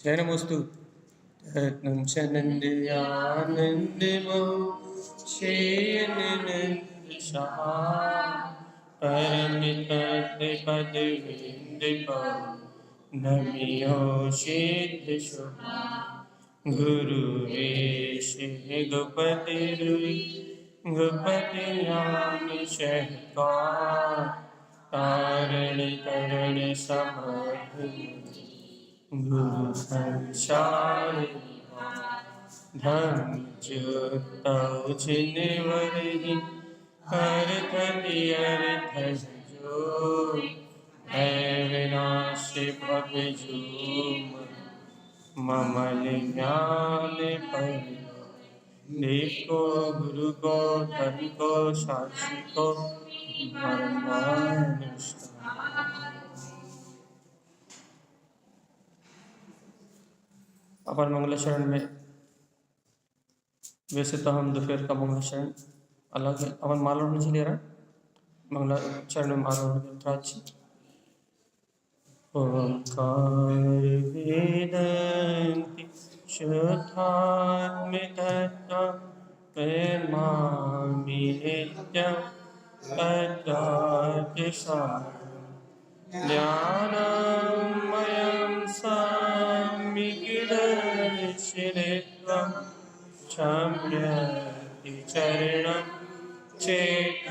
जयनमोस्तु रत्नं चनन्द्यानन्दमो शेयननन्दशहा परमितद्विपदविन्दपो नमियो सिद्धशुभा गुरुवेशे गुपतिरुई गुपतियान शहकार तारण तरण समर्थ गुरु संसार धर्म ज्योतौ जिनवरहि अर्थ अर्थ जो है विनाशी भव जूम ममल ज्ञान पर देखो गुरु को धन को साक्षी को परमानुष्ठ अपर मंगल शरण में वैसे तो हम दोपहर का मंगल शरण अलग है। अपन माला होने से ले रहा है मंगला चरण में माला होने प्राची ओंकार वेदन्ति शुद्धात्मिकत्वं प्रेमामि नित्यं तद्वाक्यसारं ज्ञानमयं सम्यग्दर्शिनित्वं क्षम्यति चरणं चैतन्यरूपं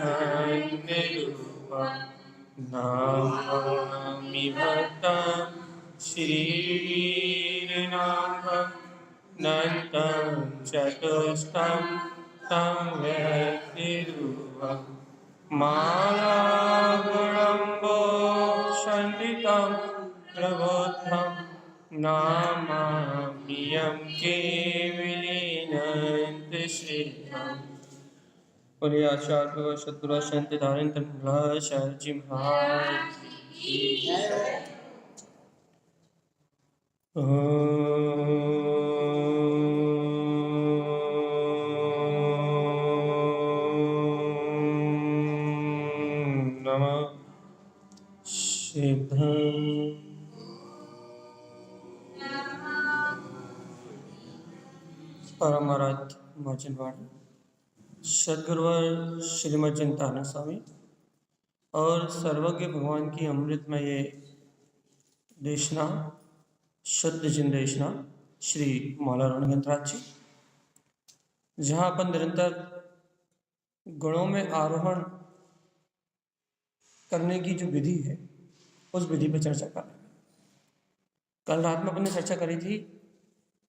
नमामि भक्तं श्रीवीरनाथं नन्तं चतुष्टं तं व्यक्तिरूपं मालागुणम्बो शण्डितं प्रबोद्धं नमामि यं केवलेनन्तशेखरम् बोलिए आचार्य सद्गुरु संत धारण तंत्र जी महाराज की नमः शिवम् परमाराध्य मर्चनवाड़ी सदगुरुवर श्रीमद जयंतानंद स्वामी और सर्वज्ञ भगवान की अमृतमय देशना शुद्ध जिन देशना श्री मौला रणगंतराज जी, जहाँ अपन निरंतर गुणों में आरोहण करने की जो विधि है उस विधि पर चर्चा कर रहे हैं। कल रात में अपन ने चर्चा करी थी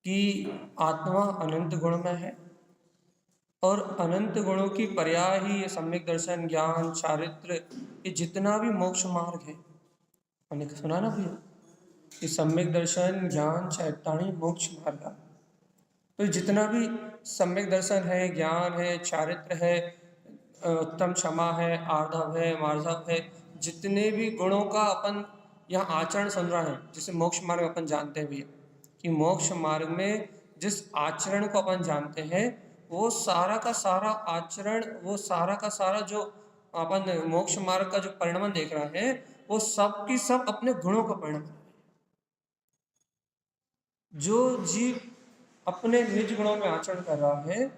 कि आत्मा अनंत गुण में है और अनंत गुणों की पर्याय ही ये सम्यक दर्शन ज्ञान चारित्र ये जितना भी मोक्ष मार्ग है। हमने सुना ना भैया कि सम्यक दर्शन ज्ञान चैताणी मोक्ष मार्ग। तो जितना भी सम्यक दर्शन है ज्ञान है चारित्र है उत्तम क्षमा है आर्धव है मार्धव है, जितने भी गुणों का अपन यहाँ आचरण सुन रहे हैं, जिसे मोक्ष मार्ग अपन जानते हैं भैया कि मोक्ष मार्ग में जिस आचरण को अपन जानते हैं वो सारा का सारा आचरण, वो सारा का सारा जो अपन मोक्ष मार्ग का जो परिणाम देख रहे हैं वो सब की सब अपने गुणों का परिणाम है। जो जीव अपने निज गुणों में आचरण कर रहा है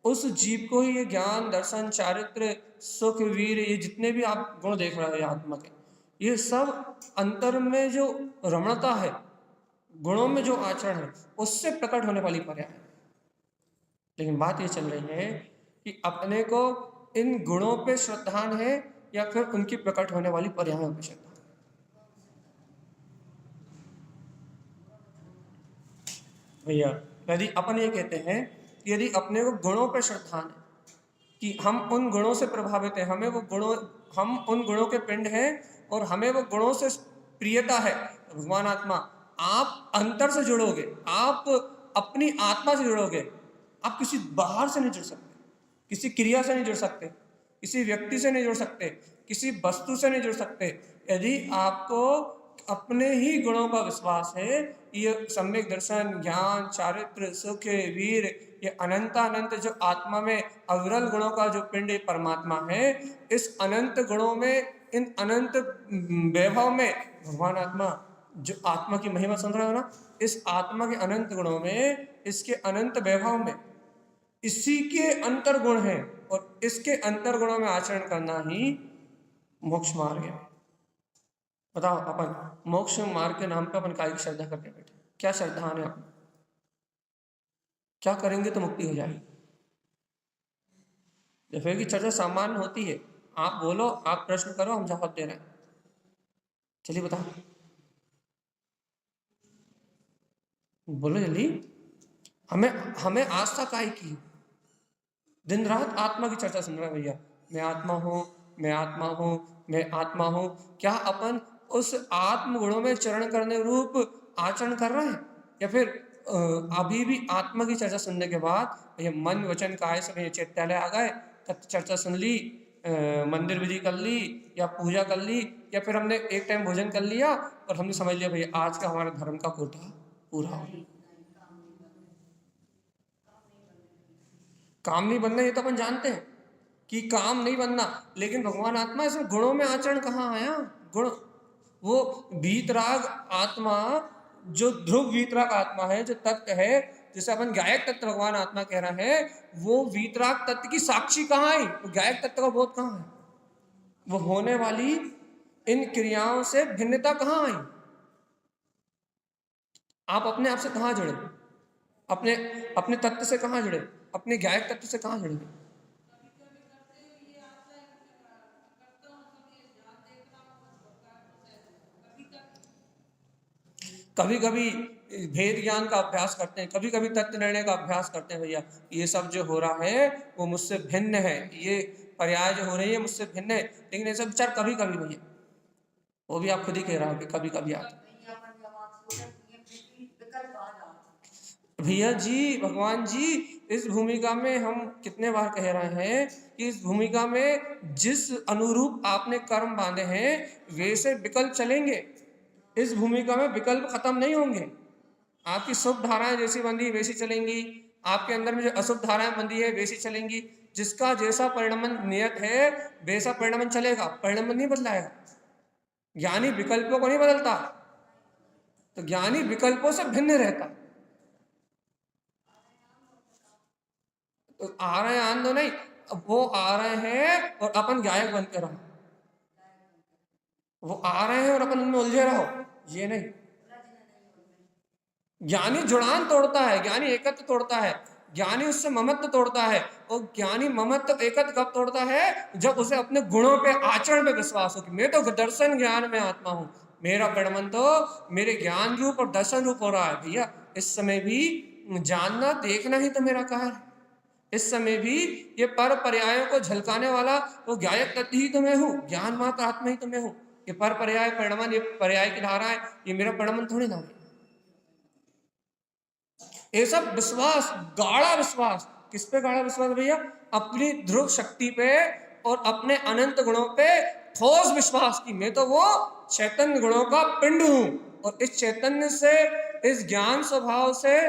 उस जीव को ही ये ज्ञान दर्शन चारित्र सुख वीर ये जितने भी आप गुण देख रहे हैं आत्मा के, ये सब अंतर में जो रमणता है गुणों में जो आचरण है उससे प्रकट होने वाली पर्याय है। लेकिन बात ये चल रही है कि अपने को इन गुणों पे श्रद्धान है या फिर उनकी प्रकट होने वाली पर्यायों पे श्रद्धा। भैया यदि अपन ये कहते हैं कि यदि अपने को गुणों पे श्रद्धान है कि हम उन गुणों से प्रभावित हैं, हमें वो गुणों, हम उन गुणों के पिंड हैं और हमें वो गुणों से प्रियता है, भगवान आत्मा आप अंतर से जुड़ोगे, आप अपनी आत्मा से जुड़ोगे, आप किसी बाहर से नहीं जुड़ सकते, किसी क्रिया से नहीं जुड़ सकते, किसी व्यक्ति से नहीं जुड़ सकते, किसी वस्तु से नहीं जुड़ सकते। यदि आपको अपने ही गुणों का विश्वास है, ये सम्यक दर्शन ज्ञान चारित्र सुख वीर ये अनंत जो आत्मा में अविरल गुणों का जो पिंड परमात्मा है, इस अनंत गुणों में इन अनंत वैभव में भगवान आत्मा जो आत्मा की महिमा सुन रहे हो ना, इस आत्मा के अनंत गुणों में, इसके अनंत वैभव में इसी के अंतर गुण हैं, और इसके अंतर गुणों में आचरण करना ही मोक्ष मार्ग है। बताओ, अपन मोक्ष मार्ग के नाम पे अपन काय की श्रद्धा करके बैठे? क्या श्रद्धा है अपन? क्या करेंगे तो मुक्ति हो जाएगी? फिर की चर्चा सामान्य होती है, आप बोलो, आप प्रश्न करो, हम जवाब दे रहे हैं। चलिए बताओ, बोलो जल्दी। हमें हमें आस्था काहे की? दिन रात आत्मा की चर्चा सुन रहे हैं भैया, मैं आत्मा हूँ, मैं आत्मा हूँ, मैं आत्मा हूँ। क्या अपन उस आत्म गुणों में चरण करने रूप आचरण कर रहे हैं, या फिर अभी भी आत्मा की चर्चा सुनने के बाद भैया मन वचन काया से भैया चैत्यालय आ गए, तब चर्चा सुन ली, मंदिर विधि कर ली, या पूजा कर ली, या फिर हमने एक टाइम भोजन कर लिया और हमने समझ लिया भैया आज का हमारा धर्म का कोटा पूरा हो गया। काम नहीं बनना, ये तो अपन जानते हैं कि काम नहीं बनना, लेकिन भगवान आत्मा, इसमें गुणों में आचरण कहाँ आया? गुण, वो वीतराग आत्मा, जो ध्रुव वीतराग आत्मा है, जो तत्व है जिसे अपन गायक तत्व भगवान आत्मा कह रहा है, वो वीतराग तत्व की साक्षी कहाँ आई? वो गायक तत्व का बोध कहाँ है? वो होने वाली इन क्रियाओं से भिन्नता कहाँ आई? आप अपने आप से कहाँ जुड़े? अपने अपने तत्व से कहाँ जुड़े? अपने गायक तत्व से कहाँ जुड़े? कभी कभी भेद ज्ञान का अभ्यास करते हैं, कभी कभी तत्व निर्णय का अभ्यास करते हैं भैया, ये सब जो हो रहा है वो मुझसे भिन्न है, ये पर्याय जो हो रही है मुझसे भिन्न है। लेकिन ये सब विचार कभी कभी भैया, वो भी आप खुद ही कह रहा हो कि कभी कभी आते। भैया जी, भगवान जी, इस भूमिका में हम कितने बार कह रहे हैं कि इस भूमिका में जिस अनुरूप आपने कर्म बांधे हैं वैसे विकल्प चलेंगे, इस भूमिका में विकल्प खत्म नहीं होंगे। आपकी शुभ धाराएं जैसी बंधी वैसी चलेंगी, आपके अंदर में जो अशुभ धाराएं बंधी है वैसी चलेंगी। जिसका जैसा परिणमन नियत है वैसा परिणमन चलेगा, परिणमन नहीं बदलाएगा। ज्ञानी विकल्पों को नहीं बदलता, तो ज्ञानी विकल्पों से भिन्न रहता। तो आ रहे हैं आंदो नहीं, वो आ रहे हैं और अपन गायक बनते रहो, वो आ रहे हैं और अपन उनमें उलझे रहो, ये नहीं। ज्ञानी जुड़ान तोड़ता है, ज्ञानी एकत्व तोड़ता है, ज्ञानी उससे ममत्व तोड़ता है। और ज्ञानी ममत्व एकत्व कब तोड़ता है? जब उसे अपने गुणों पे, आचरण पे विश्वास हो कि मैं तो दर्शन ज्ञान में आत्मा हूं, मेरा परिणमन तो मेरे ज्ञान रूप और दर्शन रूप हो रहा है। भैया इस समय भी जानना देखना ही तो मेरा कार्य है, इस समय भी ये पर पर्यायों को झलकाने वाला वो गायक तत्व ही तो मैं हूँ, ज्ञान मात्र आत्मा ही तो मैं हूँ। ये पर पर्याय परिणमन, ये पर्याय की धारा है, ये मेरा परिणमन थोड़ी ना है। ये सब विश्वास, गाढ़ा विश्वास, किस पे गाढ़ा विश्वास भैया? अपनी ध्रुव शक्ति पे और अपने अनंत गुणों पे ठोस विश्वास की मैं तो वो चैतन्य गुणों का पिंड हूं, और इस चैतन्य से, इस ज्ञान स्वभाव से,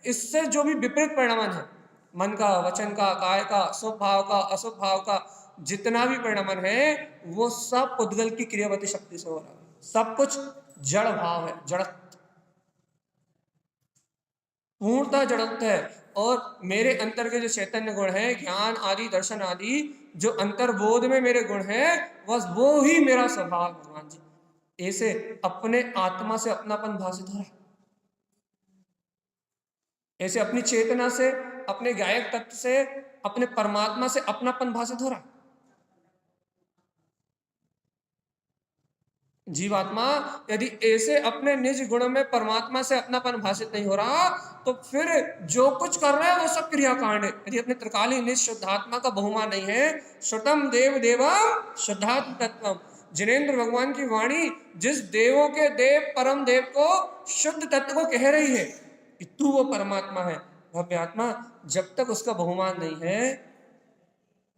इससे जो भी विपरीत परिणमन है, मन का, वचन का, काय का, शुभ भाव का, अशुभ भाव का, जितना भी परिणमन है वो सब उद्गल की क्रियावती शक्ति से हो रहा है। सब कुछ जड़ भाव है, जड़, पूर्णता जड़त्व है। और मेरे अंतर के जो चैतन्य गुण है, ज्ञान आदि, दर्शन आदि, जो अंतर्बोध में मेरे गुण है, बस वो ही मेरा स्वभाव। भगवान जी ऐसे अपने आत्मा से अपनापन भाषित हो रहा है, ऐसे अपनी चेतना से, अपने गायक तत्व से, अपने परमात्मा से अपनापन भाषित हो रहा है। जीवात्मा यदि ऐसे अपने निज गुण में परमात्मा से अपनापन भाषित नहीं हो रहा, तो फिर जो कुछ कर रहा है वो सब क्रियाकांड है। यदि अपने त्रिकालीन निज शुद्धात्मा का बहुमान नहीं है, श्रुतम देव देवम शुद्धात्म तत्वम, जिनेन्द्र भगवान की वाणी जिस देवों के देव परम देव को शुद्ध तत्व को कह रही है कि तू वो परमात्मा है, भव्य आत्मा, जब तक उसका बहुमान नहीं है,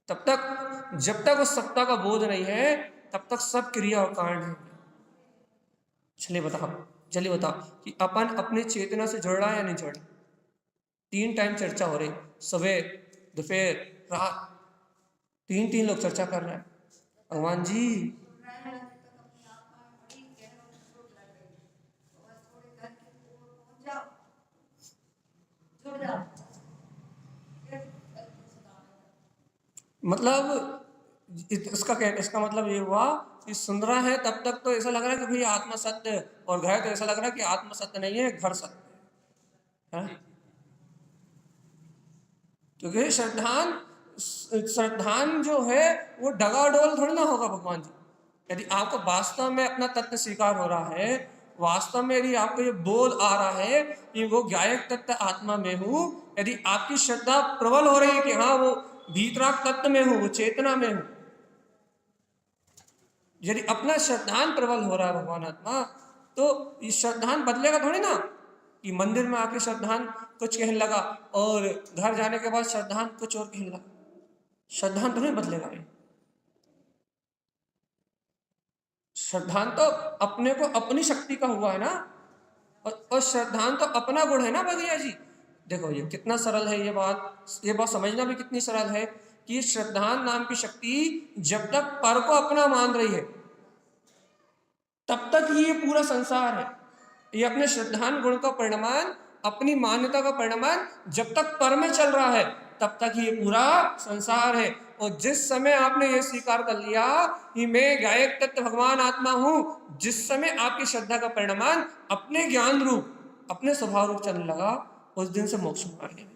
तब तक, जब तक उस सत्ता का बोध नहीं है, तब तक सब क्रिया और कांड है। चलिए बताओ, चलिए बताओ कि अपन अपनी चेतना से जुड़ रहा है या नहीं जुड़ रहा? 3 टाइम चर्चा हो रही, सुबह, दोपहर, रात, 3 लोग चर्चा कर रहे हैं। भगवान जी मतलब इसका मतलब ये हुआ कि सुन रहा है तब तक तो ऐसा लग रहा है कि भाई आत्मा सत्य है, और गए तो ऐसा लग रहा है कि आत्मा सत्य नहीं है, घर सत्य है। क्योंकि श्रद्धान जो है वो डगाडोल थोड़ी ना होगा भगवान जी। यदि आपको वास्तव में अपना तत्व स्वीकार हो रहा है, वास्तव में यदि आपको ये बोध आ रहा है कि वो गायक तत्व आत्मा में हूँ, यदि आपकी श्रद्धा प्रबल हो रही है कि हाँ वो भीतराग तत्व में हूँ, वो चेतना में हूँ, यदि अपना श्रद्धान प्रबल हो रहा है भगवान आत्मा, तो ये श्रद्धान बदलेगा थोड़ी ना कि मंदिर में आके श्रद्धान कुछ कहने लगा और घर जाने के बाद श्रद्धान कुछ और कहने लगा। श्रद्धान तो नहीं बदलेगा ये। श्रद्धान तो अपने को अपनी शक्ति का हुआ है ना, और श्रद्धान तो अपना गुण है ना भगैया जी। देखो ये कितना सरल है ये बात समझना भी कितनी सरल है कि श्रद्धान नाम की शक्ति जब तक पर को अपना मान रही है तब तक ही ये पूरा संसार है। ये अपने श्रद्धान गुण का परिणाम, अपनी मान्यता का परिणाम जब तक पर में चल रहा है तब तक ही ये पूरा संसार है। और जिस समय आपने ये स्वीकार कर लिया कि मैं गायक तत्व भगवान आत्मा हूं, जिस समय आपकी श्रद्धा का परिणाम अपने ज्ञान रूप, अपने स्वभाव रूप चलने लगा, उस दिन से मोक्ष मार्ग है।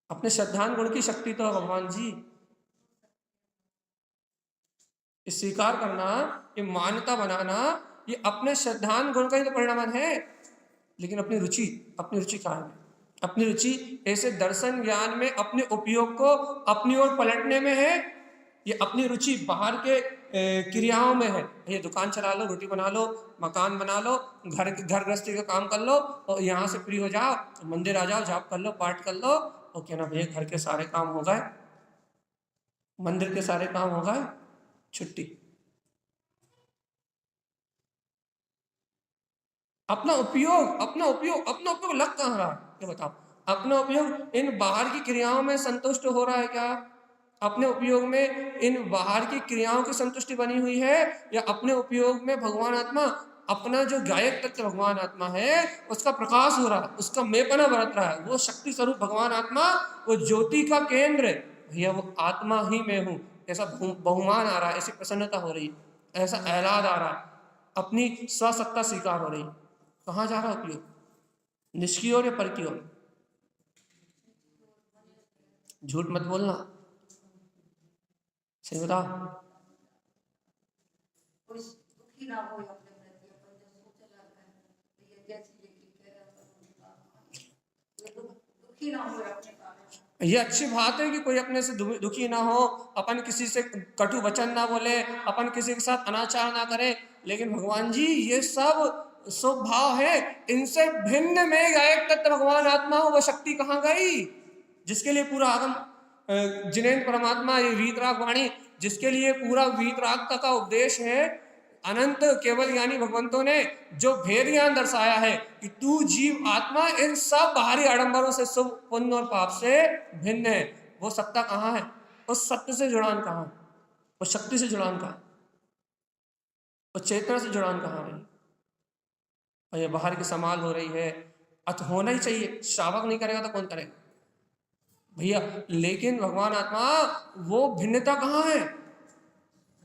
अपने श्रद्धान गुण की शक्ति तो भगवान जी, स्वीकार करना, ये मान्यता बनाना, ये अपने श्रद्धान गुण का ही तो परिणाम है। लेकिन अपनी रुचि कहाँ है? अपनी रुचि ऐसे दर्शन ज्ञान में अपने उपयोग को अपनी ओर पलटने में है। ये अपनी रुचि बाहर के क्रियाओं में है। ये दुकान चला लो, रोटी बना लो, मकान बना लो, घर गृहस्थी का काम कर लो, और यहाँ से फ्री हो जाओ, मंदिर आ जाओ, जाप कर लो, पाठ कर लो, और क्या ना भैया घर के सारे काम हो गए, मंदिर के सारे काम हो गए, छुट्टी। अपना उपयोग लग कहाँ रहा है ये बताओ। अपना उपयोग इन बाहर की क्रियाओं में संतुष्ट हो रहा है क्या? अपने उपयोग में इन बाहर की क्रियाओं की संतुष्टि बनी हुई है, या अपने उपयोग में भगवान आत्मा, अपना जो गायक तत्व भगवान आत्मा है उसका प्रकाश हो रहा है, उसका मेपना बरत रहा है, वो शक्ति स्वरूप भगवान आत्मा, वो ज्योति का केंद्र है भैया, वो आत्मा ही में हूँ, ऐसा बहुमान आ रहा है, ऐसी प्रसन्नता हो रही, ऐसा एहलाद आ रहा है, अपनी स्वसत्ता स्वीकार हो रही। कहाँ जा रहा उपयोग? निष्ठ की ओर या पर की ओर? झूठ मत बोलना, सही बता। ये अच्छी बात है कि कोई अपने से दुखी ना हो, अपन किसी से कटु वचन ना बोले, अपन किसी के साथ अनाचार ना करे, लेकिन भगवान जी ये सब स्वभाव है, इनसे भिन्न में गायक तत्व भगवान आत्मा हो, वह शक्ति कहाँ गई जिसके लिए पूरा आगम जिनेन्द्र परमात्मा, ये वीतराग वाणी, जिसके लिए पूरा वीतराग का उपदेश है, अनंत केवल यानी भगवंतों ने जो भेद ज्ञान दर्शाया है कि तू जीव आत्मा इन सब बाहरी आडंबरों से, शुभ पुण्य और पाप से भिन्न है। वो सत्ता कहाँ है? उस सत्य से जुड़ान कहाँ है? उस शक्ति से जुड़ान कहाँ है? उस चेतना से जुड़ान कहाँ है? और ये बाहर की संभाल हो रही है, अत होना ही चाहिए, श्रावक नहीं करेगा तो कौन करेगा भैया। लेकिन भगवान आत्मा वो भिन्नता कहाँ है?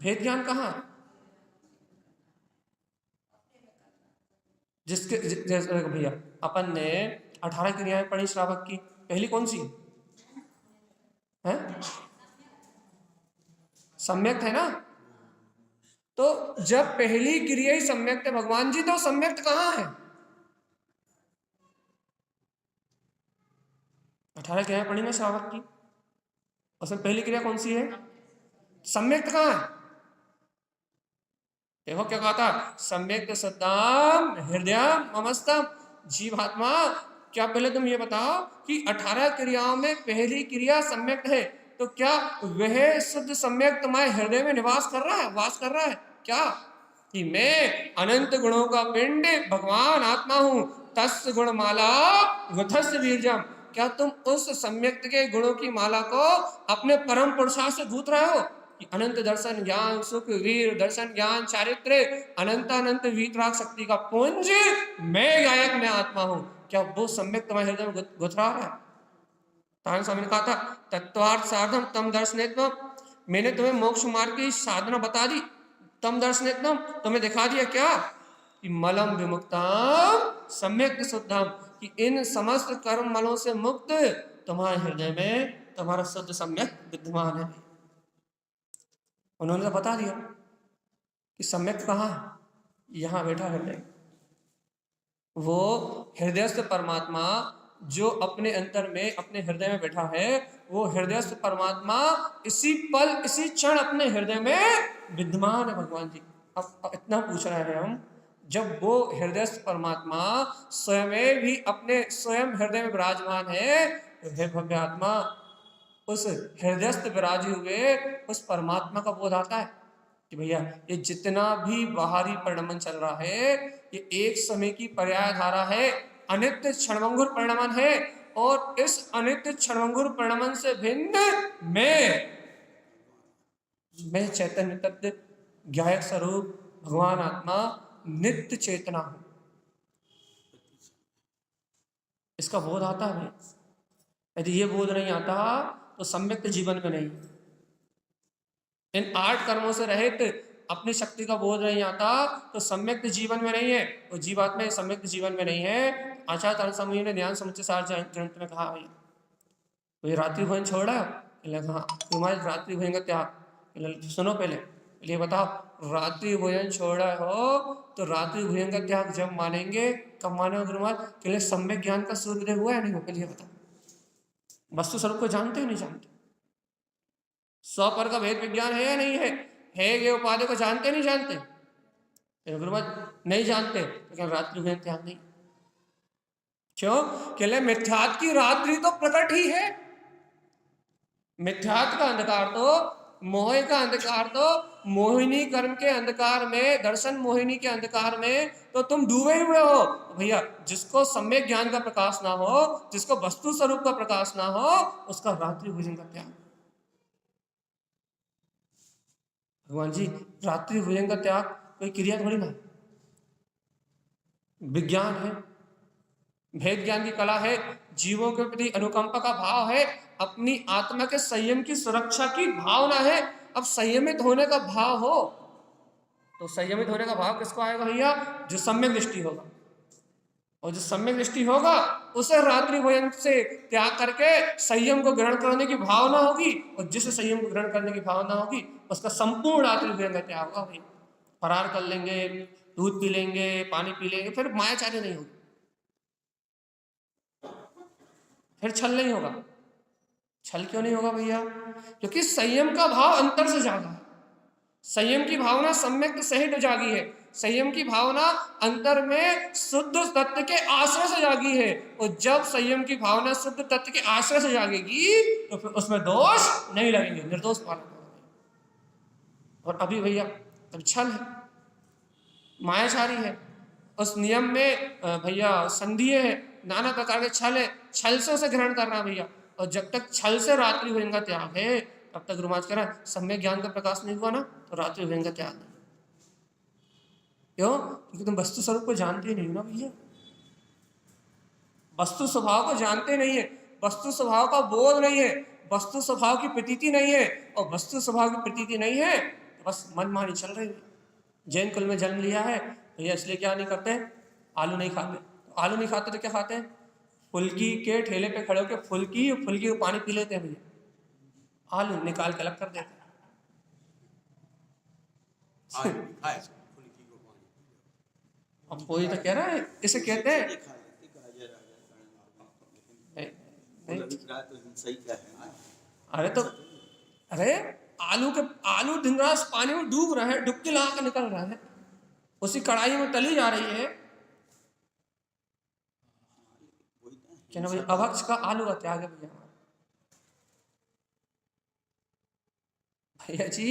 भेद ज्ञान कहाँ है? जिसके जैसे भैया अपन ने 18 क्रियाएं पढ़ी श्रावक की, पहली कौन सी है? सम्यक्त है ना। तो जब पहली क्रिया ही सम्यक्त है भगवान जी, तो सम्यक्त कहाँ है? 18 क्रियाएं पढ़ी ना श्रावक की, उसमें पहली क्रिया कौन सी है? सम्यक्त कहाँ है? देखो क्या कहा था, सम्यक्त सत्ताम हृदय ममस्तम। जीवात्मा, क्या पहले तुम ये बताओ कि 18 क्रियाओं में पहली क्रिया सम्यक्त है, तो क्या वह शुद्ध सम्यक्त मैं हृदय में निवास कर रहा है, वास कर रहा है क्या? कि मैं अनंत गुणों का पिंड भगवान आत्मा हूं, तस् गुण माला वथस् वीर्यम। क्या तुम उस सम्यक्त के गुणों की माला को अपने परम पुरुषार्थ से गूंथ रहे हो कि अनंत दर्शन ज्ञान सुख वीर दर्शन ज्ञान चारित्र अनंत अनंत वीतराग शक्ति का पुंज मैं गायक मैं आत्मा हूं, क्या वो सम्यक्त तुम्हारे हृदय में गुथ रहा है? तारक स्वामी ने कहा था तत्वार्थ साधम तम दर्शनेत्वम, मैंने तुम्हें मोक्ष मार्ग की साधना बता दी, तम दर्शनेत्वम, तुम्हें दिखा दिया क्या कि मलम विमुक्तम सम्यक शुद्धम, कि इन समस्त कर्म मलों से मुक्त तुम्हारे हृदय में तुम्हारा शुद्ध सम्यक विद्यमान है। उन्होंने तो बता दिया कि सम्यक कहाँ है, यहाँ बैठा हृदय। वो हृदयस्थ परमात्मा जो अपने अंतर में अपने हृदय में बैठा है, वो हृदयस्थ परमात्मा इसी पल इसी क्षण अपने हृदय में विद्यमान है भगवान जी। अब इतना पूछ रहे हैं हम, जब वो हृदयस्थ परमात्मा स्वयं भी अपने स्वयं हृदय में विराजमान है, हे भव्य आत्मा, उस हृदयस्थ विराजे हुए उस परमात्मा का बोध आता है कि भैया ये जितना भी बाहरी परिणमन चल रहा है, ये एक समय की पर्याय धारा है, अनित्य क्षणभंगुर परिणमन है, और इस अनित्य क्षणभंगुर परिणमन से भिन्न मैं चैतन्य तत्व ज्ञायक स्वरूप भगवान आत्मा नित्य चेतना हूं। इसका बोध आता है। यदि ये बोध नहीं आता तो सम्यक जीवन में नहीं, इन 8 कर्मों से रहित अपनी शक्ति का बोध नहीं आता तो सम्यक जीवन में नहीं है, वो जीवात्मा सम्यक जीवन में नहीं है। आचार्य तारक स्वामी ने ज्ञान समुच्चय सार ग्रंथ में कहा भाई तो ये रात्रि भोजन छोड़ा, हाँ तुम्हारे रात्रि भोजन का त्याग, सुनो पहले ये बताओ, रात्रि भोजन छोड़ा हो तो रात्रि भोजन का त्याग जब मानेंगे कब माने गुरुमाज, पहले सम्यक ज्ञान का सूर्योदय हुआ है नहीं, पहले बताओ वस्तु स्वरूप को जानते हो नहीं जानते, स्वपर का भेद विज्ञान है या नहीं है ये उपाधि को जानते नहीं जानते, गुरुमाज नहीं जानते, लेकिन रात्रि भोजन त्याग नहीं। क्यों? कहले मिथ्यात्व की रात्रि तो प्रकट ही है, मिथ्यात्व का अंधकार तो, मोह का अंधकार तो, मोहिनी कर्म के अंधकार में, दर्शन मोहिनी के अंधकार में तो तुम डूबे हुए हो भैया। जिसको सम्यक ज्ञान का प्रकाश ना हो, जिसको वस्तु स्वरूप का प्रकाश ना हो, उसका रात्रि भोजन का त्याग। भगवान जी रात्रि भोजन का त्याग कोई क्रिया थोड़ी ना, विज्ञान है, भेद ज्ञान की कला है, जीवों के प्रति अनुकंपा का भाव है, अपनी आत्मा के संयम की सुरक्षा की भावना है। अब संयमित होने का भाव हो तो संयमित होने का भाव किसको आएगा भैया? जो सम्यक दृष्टि होगा, और जो सम्यक दृष्टि होगा उसे रात्रि भोजन से त्याग करके संयम को ग्रहण करने की भावना होगी, और जिस संयम को ग्रहण करने की भावना होगी उसका संपूर्ण रात्रि भोजन का त्याग होगा भाई। फरार कर लेंगे, दूध पी लेंगे, पानी पी लेंगे, फिर मायाचार्य नहीं होगी, फिर छल नहीं होगा। छल क्यों नहीं होगा भैया? क्योंकि संयम का भाव अंतर से जागा है, संयम की भावना सम्यक सहित जागी है, संयम की भावना अंतर में शुद्ध तत्व के आश्रय से जागी है, और जब संयम की भावना शुद्ध तत्व के आश्रय से जागेगी तो फिर उसमें दोष नहीं लगेंगे, निर्दोष पालन होगा। और अभी भैया अभी छल है, मायाचारी है, उस नियम में भैया संधीय है, नाना प्रकार के छल है, छल से उसे ग्रहण करना भैया। और जब तक छल से रात्रि भोजन का त्याग है तब तक गुरुमाज कह रहा है सम्यक ज्ञान का प्रकाश नहीं हुआ ना तो रात्रि भोजन का त्याग नहीं। क्यों? क्योंकि तुम वस्तु स्वरूप को जानते ही नहीं हो ना भैया, वस्तु स्वभाव को जानते नहीं है, वस्तु स्वभाव का बोध नहीं है, वस्तु स्वभाव की प्रतीति नहीं है, और वस्तु स्वभाव की प्रतीति नहीं है तो बस मनमानी चल रही है। जैन कुल में जन्म लिया है भैया, इसलिए क्या नहीं करते? आलू नहीं खाते। तो आलू नहीं खाते तो क्या खाते हैं? फुल्की के ठेले पे खड़े होकर फुल्की को पानी पी लेते हैं भैया, आलू निकाल के अलग कर देते हैं। अब कोई तो कह रहा है इसे कहते हैं अरे तो अरे आलू दिन रात पानी में डूब रहे हैं, डुबकी लगा के निकल रहा है, उसी कढ़ाई में तली जा रही है। क्या ना भाई, अभक्ष का आलू का त्याग है भैया। भैया जी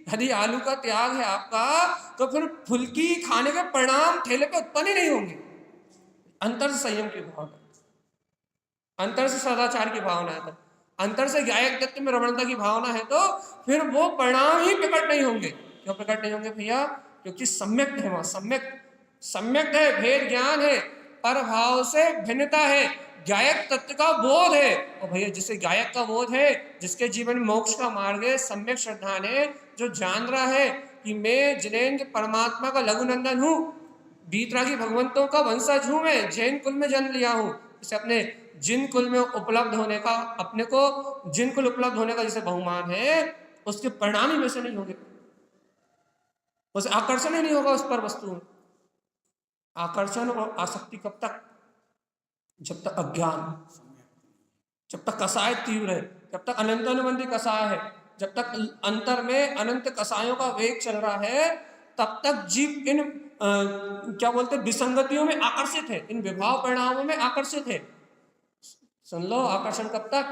यदि आलू का त्याग है आपका तो फिर फुल्की खाने के परिणाम ठेले पे उत्पन्न ही नहीं होंगे। अंतर से संयम की भावना, अंतर से सदाचार की भावना है, तो अंतर से गायक तत्व में रमणता की भावना है, तो फिर वो परिणाम ही प्रकट नहीं होंगे। क्यों प्रकट नहीं होंगे भैया? क्योंकि सम्यक है, वहां सम्यक है, भेद ज्ञान है, पर भाव से भिन्नता है, गायक तत्व का बोध है। और भैया जिसे गायक का बोध है, जिसके जीवन में मोक्ष का मार्ग है, सम्यक श्रद्धा ने, जो जान रहा है कि मैं जिनेन्द्र परमात्मा का लघुनंदन हूँ, बीतरागी भगवंतों का वंशज हूँ, मैं जैन कुल में जन्म लिया हूँ, इसे अपने जिन कुल में उपलब्ध होने का, अपने को जिन कुल उपलब्ध होने का जिसे बहुमान है, उसके परिणाम ही वैसे नहीं होंगे, उसे आकर्षण ही नहीं होगा उस पर वस्तु में। आकर्षण और आसक्ति कब तक? जब तक अज्ञान, जब तक कसाय तीव्र है, जब तक अनंतानुबंधी कसाय है, जब तक अंतर में अनंत कसायों का वेग चल रहा है, तब तक जीव इन क्या बोलते विसंगतियों में आकर्षित है, इन विभाव परिणामों में आकर्षित है। सुन लो, आकर्षण कब तक?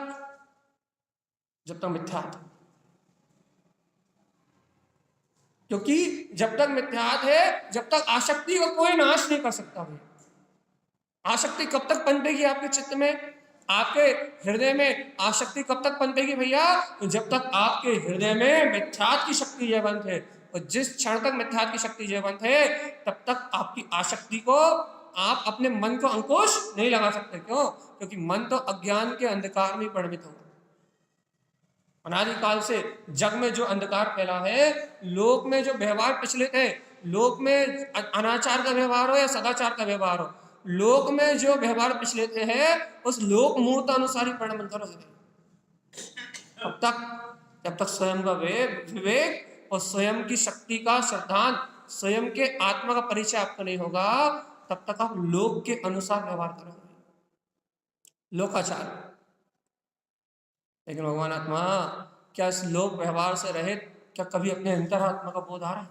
जब तक मिथ्यात्व, क्योंकि जब तक मिथ्यात्व है, जब तक आसक्ति को कोई नाश नहीं कर सकता। आसक्ति कब तक पनपेगी आपके चित्त में, आपके हृदय में? आसक्ति कब तक पनपेगी भैया? जब तक आपके हृदय में मिथ्यात्व की शक्ति जयवंत है। और जिस क्षण तक मिथ्यात्व की शक्ति जयवंत है, तब तक आपकी आसक्ति को आप अपने मन को अंकुश नहीं लगा सकते। क्यों? क्योंकि मन तो अज्ञान के अंधकार में परिणमित होगा। अनादिकाल से जग में जो अंधकार फैला है, लोक में जो व्यवहार प्रचलित है, लोक में अनाचार का व्यवहार हो या सदाचार का व्यवहार हो, लोक में जो व्यवहार प्रचलित है, उस लोक मूर्त अनुसार ही परिणाम हो जाएगा। तब तक, जब तक स्वयं का विवेक और स्वयं की शक्ति का श्रद्धांत, स्वयं के आत्मा का परिचय आपको नहीं होगा, तब तक आप लोक के अनुसार व्यवहार करोगे, लोकाचार। लेकिन भगवान आत्मा, क्या इस लोक व्यवहार से रहित क्या कभी अपने अंतरात्मा का बोध आ रहा है?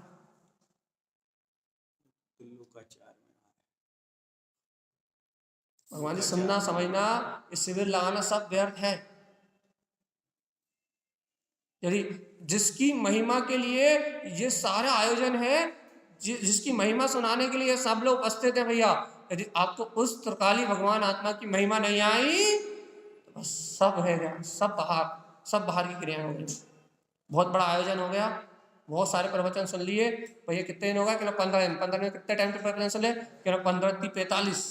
भगवान जी, सुनना समझना, इस शिविर लगाना सब व्यर्थ है। यदि जिसकी महिमा के लिए ये सारा आयोजन है, जिसकी महिमा सुनाने के लिए सब लोग उपस्थित है भैया, यदि आपको उस त्रिकाली भगवान आत्मा की महिमा नहीं आई, तो बस सब रह गया, सब बाहर की क्रियाएं हो गई। बहुत बड़ा आयोजन हो गया, बहुत सारे प्रवचन सुन लिए भैया। कितने दिन होगा? कि 15 दिन। 15 दिन कितने टाइम के प्रवचन सुन ले? कि 15-45,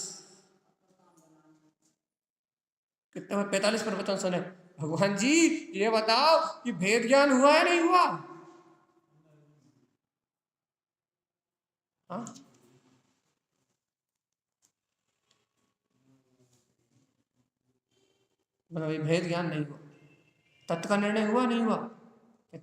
कितने में 45 प्रवचन सुने। भगवान जी ये बताओ कि भेद ज्ञान हुआ है नहीं हुआ? हाँ, भेद ज्ञान नहीं हुआ, तत्व का निर्णय हुआ नहीं हुआ?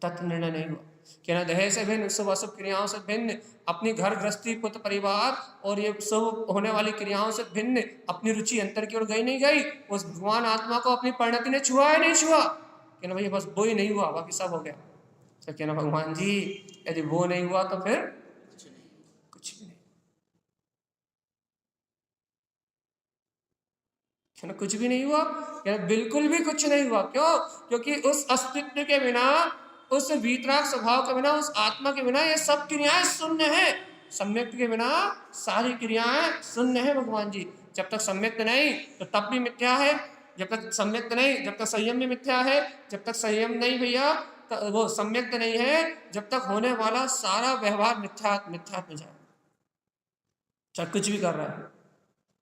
तत्व निर्णय नहीं हुआ। कहना देह से भिन्न, शुभ अशुभ क्रियाओं से भिन्न, अपनी घर गृहस्थी पुत्र परिवार और ये सब होने वाली क्रियाओं से भिन्न अपनी रुचि अंतर की ओर गई नहीं गई? उस भगवान आत्मा को अपनी परिणति ने छुआ है नहीं छुआ? कहना भैया बस वो ही नहीं हुआ, बाकी सब हो गया। तो कहना भगवान जी यदि वो नहीं हुआ तो फिर कुछ भी नहीं। कहना कुछ भी नहीं हुआ? कहना बिल्कुल भी कुछ नहीं हुआ। क्यों? क्योंकि उस अस्तित्व के बिना, उस वीतराग स्वभाव के बिना, उस आत्मा के बिना ये सब क्रियाएं शून्य है। सम्यक के बिना सारी क्रियाएं शून्य है भगवान जी। जब तक सम्यक नहीं तो तब भी मिथ्या है, जब तक सम्यक नहीं, जब तक संयम भी मिथ्या है, जब तक संयम नहीं भैया वो सम्यक नहीं है, जब तक होने वाला सारा व्यवहार मिथ्या में जाए। चाहे कुछ भी कर रहा है,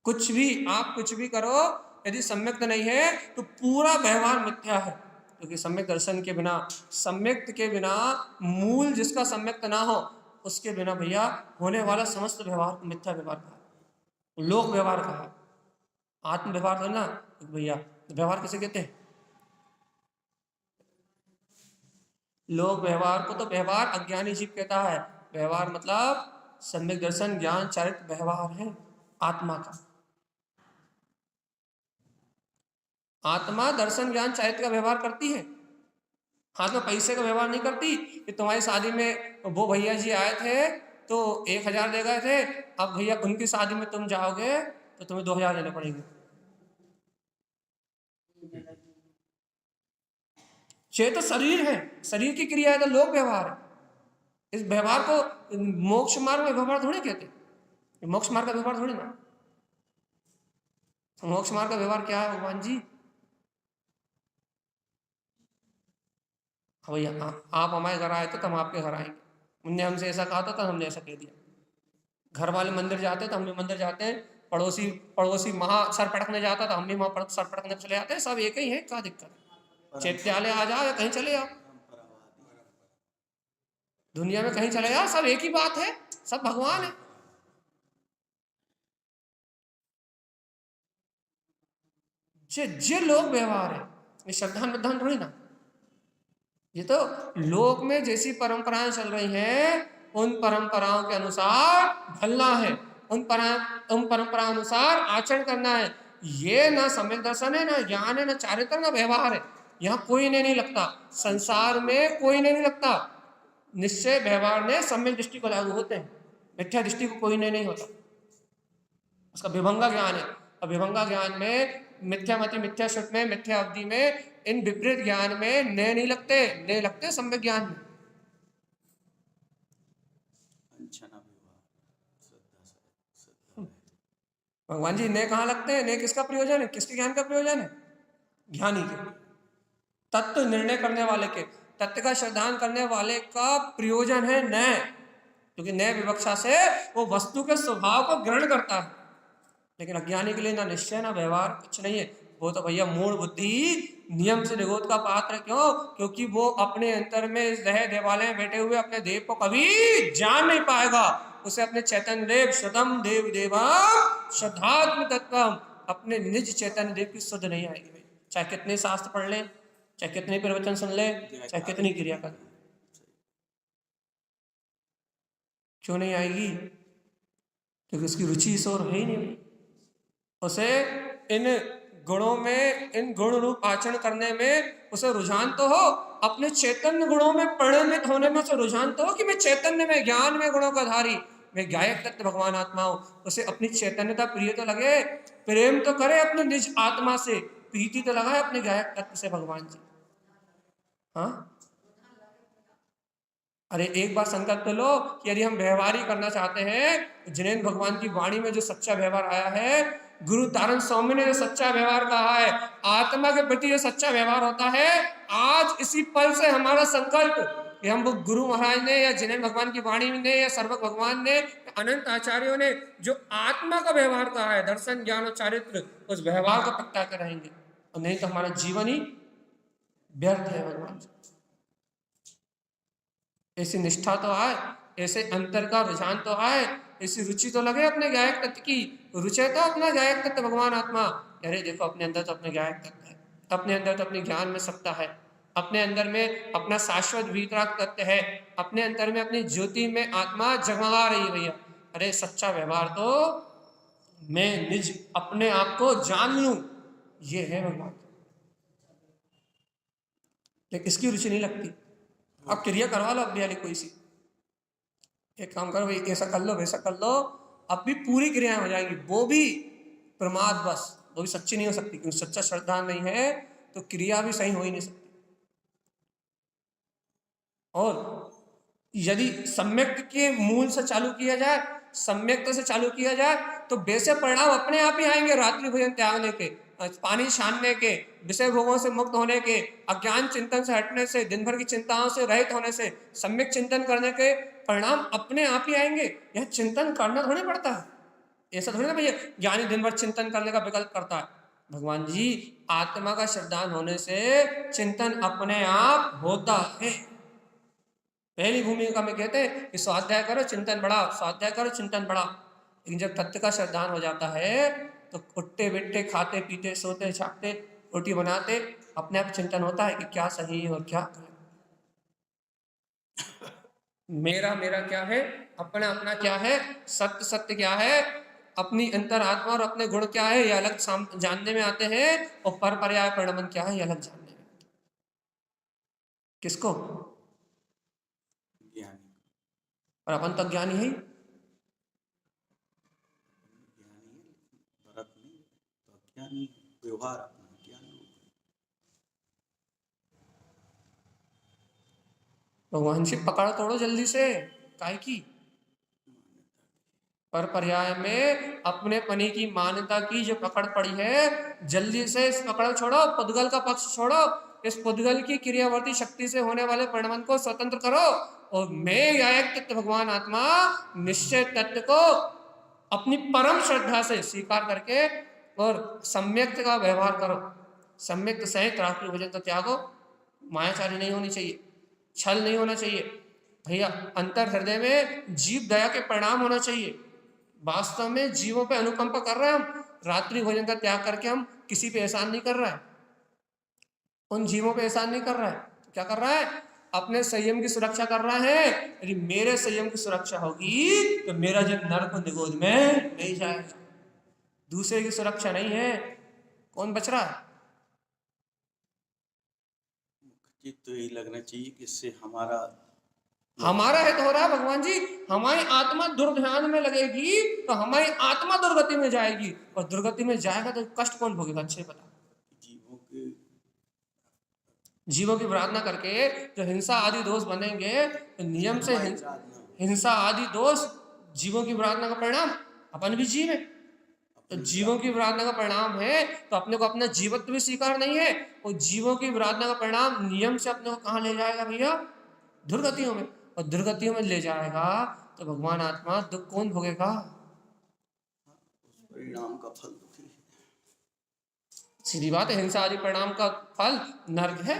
कुछ भी आप कुछ भी करो, यदि सम्यक नहीं है तो पूरा व्यवहार मिथ्या है। क्योंकि सम्यक दर्शन के बिना, सम्यक के बिना, मूल जिसका सम्यक ना हो, उसके बिना भैया होने वाला समस्त व्यवहार को मिथ्या व्यवहार कहा, लोक व्यवहार कहा, आत्म व्यवहार है ना भैया। व्यवहार किसे कहते हैं? लोक व्यवहार को तो व्यवहार अज्ञानी जीव कहता है। व्यवहार मतलब सम्यक दर्शन ज्ञान चारित्र व्यवहार है आत्मा का। आत्मा दर्शन ज्ञान चारित्र का व्यवहार करती है। आत्मा पैसे का व्यवहार नहीं करती कि तुम्हारी शादी में वो भैया जी आए थे तो 1000 दे गए थे, अब भैया उनकी शादी में तुम जाओगे तो तुम्हें 2000 देने पड़ेंगे। ये तो शरीर है, शरीर की क्रिया है, तो लोक व्यवहार है। इस व्यवहार को मोक्ष मार्ग में व्यवहार थोड़ी कहते, मोक्ष मार्ग का व्यवहार थोड़ी ना। मोक्ष मार्ग का व्यवहार क्या है भगवान जी? भैया आप हमारे घर आए थे तो हम आपके घर आएंगे, उनने हमसे ऐसा कहा था तो हमने ऐसा कह दिया। घर वाले मंदिर जाते तो हम भी मंदिर जाते हैं, पड़ोसी पड़ोसी वहां सर पटकने जाता था, हम भी वहां सर पटकने चले जाते हैं, सब एक ही है, क्या दिक्कत है? चैत्यालय आ जाओ या कहीं चले जाओ, दुनिया में कहीं चले जाओ, सब एक ही बात है, सब भगवान है। जे लोग व्यवहार है, ये श्रद्धान बद्धान थोड़ी ना, ये तो लोक में जैसी परंपराएं चल रही हैं उन परंपराओं के अनुसार ढलना है, उन परंपराओं अनुसार आचरण करना है। ये ना सम्यक दर्शन है, ना ज्ञान है, ना चारित्र, ना व्यवहार है। यहाँ कोई नहीं लगता, संसार में कोई नहीं लगता। निश्चय व्यवहार ने सम्यक दृष्टि को लागू होते हैं, मिथ्या दृष्टि को कोई नहीं होता। उसका विभंगा ज्ञान है, और विभंगा ज्ञान में मिथ्यामति, मिथ्या श्रुत में, मिथ्या अवधि में, इन विपरीत ज्ञान में नहीं लगते सम्यक ज्ञान में। भगवान जी ने कहाँ लगते हैं? ने किसका प्रयोजन है? किसके ज्ञान का प्रयोजन है? ज्ञानी के, तत्व निर्णय करने वाले के, तत्व का श्रद्धान करने वाले का प्रयोजन है न, क्योंकि नए विवक्षा से वो वस्तु के स्वभाव को ग्रहण करता है। लेकिन अज्ञानी के लिए ना निश्चय ना व्यवहार कुछ नहीं है। वो तो भैया मूल बुद्धि नियम से निगोद का पात्र। क्यों? क्योंकि वो अपने अंतर में रह देवालय में बैठे हुए अपने देव को कभी जान नहीं पाएगा। उसे अपने चैतन्य देव शुद्धम देव देवम शुद्धात्म तत्वम, अपने निज चैतन्य देव की शुद्ध नहीं आएगी भाई, चाहे कितने शास्त्र पढ़ ले, चाहे कितने प्रवचन सुन ले, चाहे कितनी क्रिया कर, क्यों नहीं आएगी? क्योंकि उसकी रुचि इस ओर है ही नहीं। उसे इन गुणों में, इन गुण रूप आचरण करने में उसे रुझान तो हो, अपने चैतन्य गुणों में परिणमित होने में उसे रुझान तो हो कि मैं चैतन्य में, ज्ञान में गुणों का धारी, मैं गायक तत्व भगवान आत्मा हूं। उसे अपनी चैतन्यता प्रिय तो लगे, प्रेम तो करे अपने निज आत्मा से, प्रीति तो लगाए अपने गायक तत्व से भगवान जी। हाँ, अरे एक बार संकल्प लो कि यदि हम व्यवहार ही करना चाहते हैं, तो जिनेन्द्र भगवान की वाणी में जो सच्चा व्यवहार आया है, गुरु तारण स्वामी ने जो सच्चा व्यवहार कहा है, आत्मा के प्रति जो सच्चा व्यवहार होता है, आज इसी पल से हमारा संकल्प कि हम गुरु महाराज ने या जिनेन्द्र भगवान की वाणी ने या सर्वक भगवान ने, अनंत आचार्यों ने जो आत्मा का व्यवहार कहा है, दर्शन ज्ञान और चारित्र, उस व्यवहार को पक्का कर रहेंगे, और नहीं तो हमारा जीवन ही व्यर्थ है। भगवान ऐसी निष्ठा तो आए, ऐसे अंतर का रुझान तो आए, ऐसी रुचि तो लगे अपने गायक तत्व की, रुचि तो अपना गायक तत्व भगवान आत्मा। अरे देखो अपने अंदर तो अपने गायक तत्व है, अपने अंदर तो अपने ज्ञान में सत्ता है, अपने अंदर में अपना शाश्वत वीतराग तत्व है, अपने अंदर में अपनी ज्योति में आत्मा जगमगा रही है भैया। अरे सच्चा व्यवहार तो मैं निज अपने आप को जान लूं, ये है भगवान। लेकिन इसकी रुचि नहीं लगती। अब क्रिया करवा लो अपनी वाली कोई सी, एक काम करो भाई, ऐसा कर लो वैसा कर लो, अब भी पूरी क्रियाएं हो जाएंगी, वो भी प्रमाद बस, वो भी सच्ची नहीं हो सकती, क्योंकि सच्चा श्रद्धा नहीं है तो क्रिया भी सही हो ही नहीं सकती। और यदि सम्यक के मूल से चालू किया जाए, सम्यक से चालू किया जाए, तो वैसे परिणाम अपने आप ही आएंगे। रात्रि भोजन त्यागने के, पानी छानने के, विषय भोगों से मुक्त होने के, अज्ञान चिंतन से हटने से, दिन भर की चिंताओं से रहित होने से, सम्यक चिंतन करने के परिणाम अपने आप ही आएंगे। यह चिंतन करना थोड़ी पड़ता है, ऐसा थोड़ी ना भैया ज्ञानी दिन भर चिंतन करने का विकल्प करता है। भगवान जी, आत्मा का श्रद्धान होने से चिंतन अपने आप होता है। पहली भूमिका में कहते हैं कि स्वाध्याय करो चिंतन बढ़ाओ, स्वाध्याय करो चिंतन बढ़ाओ। लेकिन जब तत्व का श्रद्धान हो जाता है तो उठते बैठते, खाते पीते, सोते छापते, रोटी बनाते, अपने आप चिंतन होता है कि क्या सही है और क्या गलत। मेरा मेरा क्या है, अपना अपना क्या है, सत्य सत्य क्या है, अपनी अंतरात्मा और अपने गुण क्या है, ये अलग जानने में आते हैं, और पर पर्याय परिणमन क्या है, ये अलग जानने में। किसको? ज्ञानी। और अपन तो ज्ञानी है, व्यवहार अपना ज्ञान। भगवान से पकड़ तोड़ो जल्दी से, काय की? पर पर्याय में अपने पनी की मान्यता की जो पकड़ पड़ी है, जल्दी से इस पकड़ छोड़ो, पुद्गल का पक्ष छोड़ो, इस पुद्गल की क्रियावर्ती शक्ति से होने वाले परिणमन को स्वतंत्र करो, और मैं गायक तत्व भगवान आत्मा निश्चय तत्व को अपनी परम श्रद्धा से स्वीकार करके और सम्यक्त का व्यवहार करो। सम्यक्त सहित रात्रि भोजन तो त्यागो। मायाचारी नहीं होनी चाहिए, छल नहीं होना चाहिए भैया। अंतर हृदय में जीव दया के परिणाम होना चाहिए। वास्तव में जीवों पे अनुकंपा कर रहे हैं हम, रात्रि भोजन का त्याग करके हम किसी पे एहसान नहीं कर रहा है, उन जीवों पे एहसान नहीं कर रहा है। तो क्या कर रहा है? अपने संयम की सुरक्षा कर रहा है। यदि मेरे संयम की सुरक्षा होगी तो मेरा जब नरक निगोद में नहीं जाएगा। दूसरे की सुरक्षा नहीं है, कौन बच रहा है? तो यही लगना चाहिए कि इससे हमारा हित हो रहा है भगवान जी। हमारी आत्मा दुर्ध्यान में लगेगी तो हमारी आत्मा दुर्गति में जाएगी, और दुर्गति में जाएगा तो कष्ट कौन भोगेगा? अच्छे बता। जीवों की प्रार्थना करके जो हिंसा आदि दोष बनेंगे तो नियम से हिंसा आदि दोष जीवों की प्रार्थना का परिणाम। अपन भी जीव है तो जीवों की प्रार्थना का परिणाम है, तो अपने को अपना जीवत्व भी स्वीकार नहीं है, और जीवों की प्रार्थना का परिणाम नियम से अपने को कहाँ ले जाएगा भैया? दुर्गतियों में। और दुर्गतियों में ले जाएगा तो भगवान आत्मा दुख कौन भोगेगा? परिणाम का फल दुखी है। सीधी बात है, हिंसा आदि परिणाम का फल नर्क है।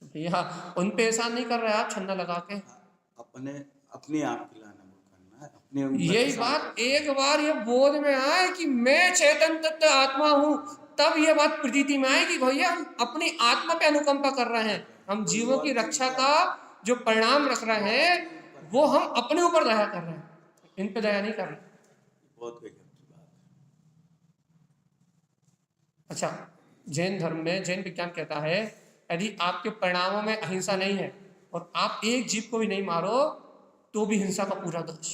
तो भैया उन पे एहसान नहीं कर रहे आप छन्ना लगा के। अपने आप खिलाना करना है, अपने यही बात एक बार ये बोध में आए कि मैं चेतन तत्व आत्मा हूं, तब ये बात प्रतीति में आए कि भैया हम अपनी आत्मा पे अनुकंपा कर रहे हैं। हम जीवों की रक्षा का जो परिणाम रख रहे हैं वो हम अपने ऊपर दया कर रहे हैं, इन पे दया नहीं कर रहे। बहुत गजब की बात। अच्छा, जैन धर्म में जैन विज्ञान कहता है यदि आपके परिणामों में अहिंसा नहीं है और आप एक जीव को भी नहीं मारो तो भी हिंसा का पूरा दोष।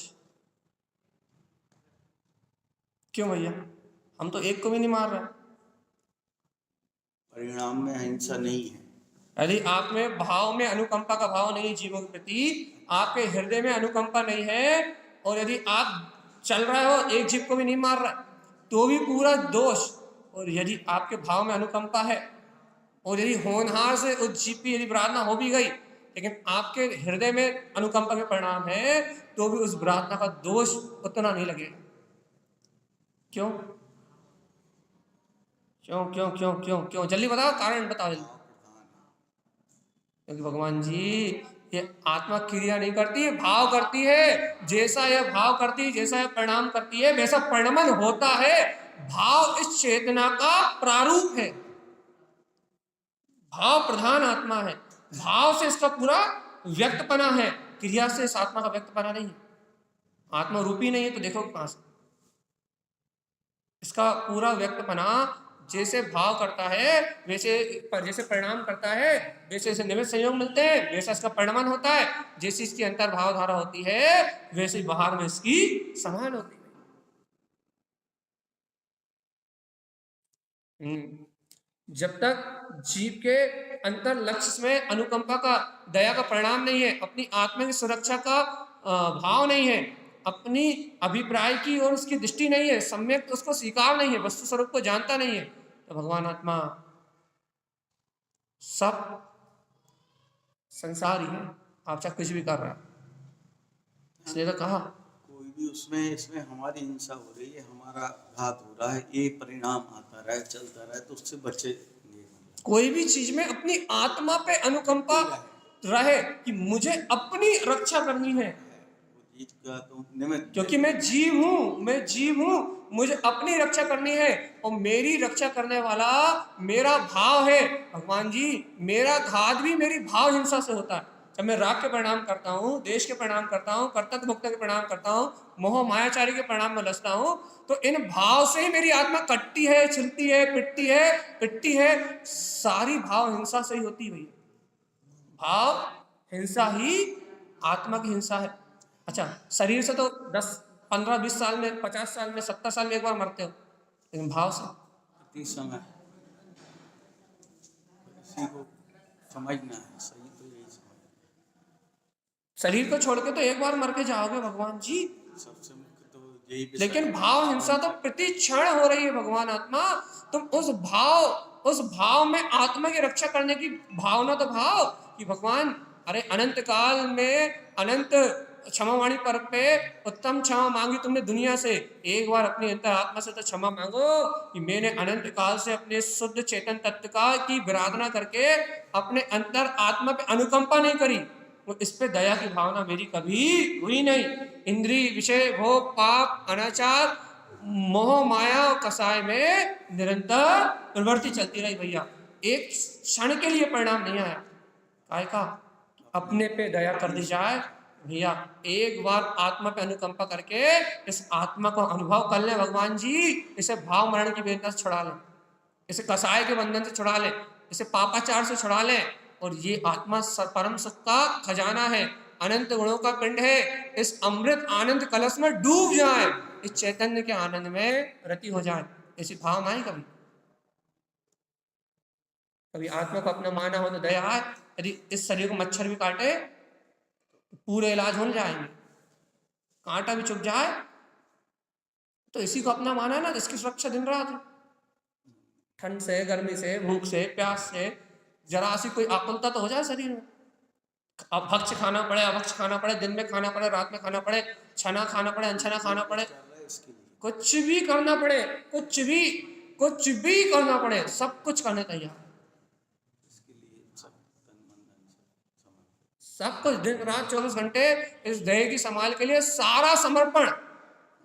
क्यों भैया? हम तो एक को भी नहीं मार रहे। परिणाम में अहिंसा नहीं है। यदि आप में भाव में अनुकंपा का भाव नहीं है जीवों के प्रति, आपके हृदय में अनुकंपा नहीं है, और यदि आप चल रहे हो एक जीव को भी नहीं मार रहे तो भी पूरा दोष। और यदि आपके भाव में अनुकंपा है और यदि होनहार से उस जीव की यदि प्रार्थना हो भी गई लेकिन आपके हृदय में अनुकंपा के परिणाम है तो भी उस प्रार्थना का दोष उतना नहीं लगेगा। क्यों क्यों क्यों क्यों क्यों क्यों? जल्दी बताओ, कारण बताओ जल्दी। क्योंकि भगवान जी ये आत्मा क्रिया नहीं करती है, भाव करती है। जैसा यह भाव करती है, जैसा यह परिणाम करती है, वैसा परिणमन होता है। भाव इस चेतना का प्रारूप है, भाव प्रधान आत्मा है, भाव से इसका पूरा व्यक्तपना है, क्रिया से इस आत्मा का व्यक्तपना नहीं है। आत्मा रूपी नहीं है तो देखो कहां से इसका पूरा व्यक्तपना। जैसे भाव करता है वैसे जैसे परिणाम करता है, वैसे जैसे निमित्त संयोग मिलते हैं वैसा इसका परिणमन होता है। जैसी इसकी अंतर भाव धारा होती है वैसे बाहर में इसकी समान होती है। जब तक जीव के अंतर लक्ष्य में अनुकंपा का दया का परिणाम नहीं है, अपनी आत्मा की सुरक्षा का भाव नहीं है, अपनी अभिप्राय की और उसकी दृष्टि नहीं है, सम्यक उसको स्वीकार नहीं है, वस्तु स्वरूप को जानता नहीं है, तो भगवान आत्मा सब संसार ही है, आप चाहे कुछ भी कर रहा है। इसलिए तो कहा कोई भी इसमें हमारी हिंसा हो रही है, हमारा घात हो रहा है, ये परिणाम आता रहे चलता रहे तो उससे बचे। कोई भी चीज में अपनी आत्मा पे अनुकंपा रहे कि मुझे अपनी रक्षा करनी है, क्योंकि मैं जीव हूं, मुझे अपनी रक्षा करनी है, और मेरी रक्षा करने वाला मेरा भाव है। भगवान जी मेरा घात भी मेरी भाव हिंसा से होता है। जब मैं राग के परिणाम करता हूँ, देश के परिणाम करता हूँ, कर्तव्य भोक्ता के परिणाम करता हूँ, मोह मायाचारी के परिणाम में लसता हूँ, तो इन भाव से ही मेरी आत्मा कटती है, छिलती है, पिटती है। सारी भाव हिंसा से ही होती है। भाव हिंसा ही आत्मा की हिंसा है। अच्छा, शरीर से तो 10, 15, 20 साल में, 50 साल में, 70 साल में एक बार मरते हो, लेकिन भाव से समय को समझना है सही। तो यही शरीर को छोड़ के तो एक बार मर के जाओगे भगवान जी, सबसे मुख्य तो यही। लेकिन भाव हिंसा तो प्रति क्षण हो रही है। भगवान आत्मा तुम उस भाव में आत्मा की रक्षा करने की भावना तो भाव कि भगवान अरे अनंत काल में अनंत क्षमावाणी पर्व पे उत्तम क्षमा मांगी तुमने दुनिया से, एक बार अपनी अंतर आत्मा से तो क्षमा मांगो कि मैंने अनंत काल से अपने शुद्ध चेतन तत्व का की विराधना करके अपने अंतर आत्मा पे अनुकंपा नहीं करी, वो इस पे दया की भावना मेरी कभी हुई नहीं। इंद्रिय विषय भोग पाप अनाचार मोह माया और कसाय में निरंतर प्रवृत्ति चलती रही भैया, एक क्षण के लिए परिणाम नहीं आया। काय का अपने पे दया कर दी जाए भैया, एक बार आत्मा पे अनुकंपा करके इस आत्मा को अनुभव कर ले भगवान जी, इसे भाव मरण की वेदना से छुड़ा ले, इसे कसाय के बंधन से छुड़ा ले, इसे पापाचार से छुड़ा ले, और ये आत्मा परम सुख का खजाना है, अनंत गुणों का पिंड है, इस अमृत आनंद कलश में डूब जाए, इस चैतन्य के आनंद में रति हो जाए, ऐसी भावना आई कभी? कभी आत्मा को अपना माना हो तो दया आए, यदि इस शरीर को मच्छर भी काटे तो पूरे इलाज हो जाएंगे, कांटा भी चुभ जाए तो इसी को अपना माना ना, इसकी सुरक्षा दिन रात है, ठंड से गर्मी से भूख से प्यास से जरा सी कोई आकुलता तो हो जाए शरीर में, अब भक्ष खाना पड़े अभक्ष खाना पड़े, दिन में खाना पड़े रात में खाना पड़े, छना खाना पड़े अनछना खाना पड़े, कुछ भी करना पड़े, कुछ भी करना पड़े, सब कुछ करने तैयार, सब कुछ दिन रात 24 घंटे इस देह की संभाल के लिए सारा समर्पण,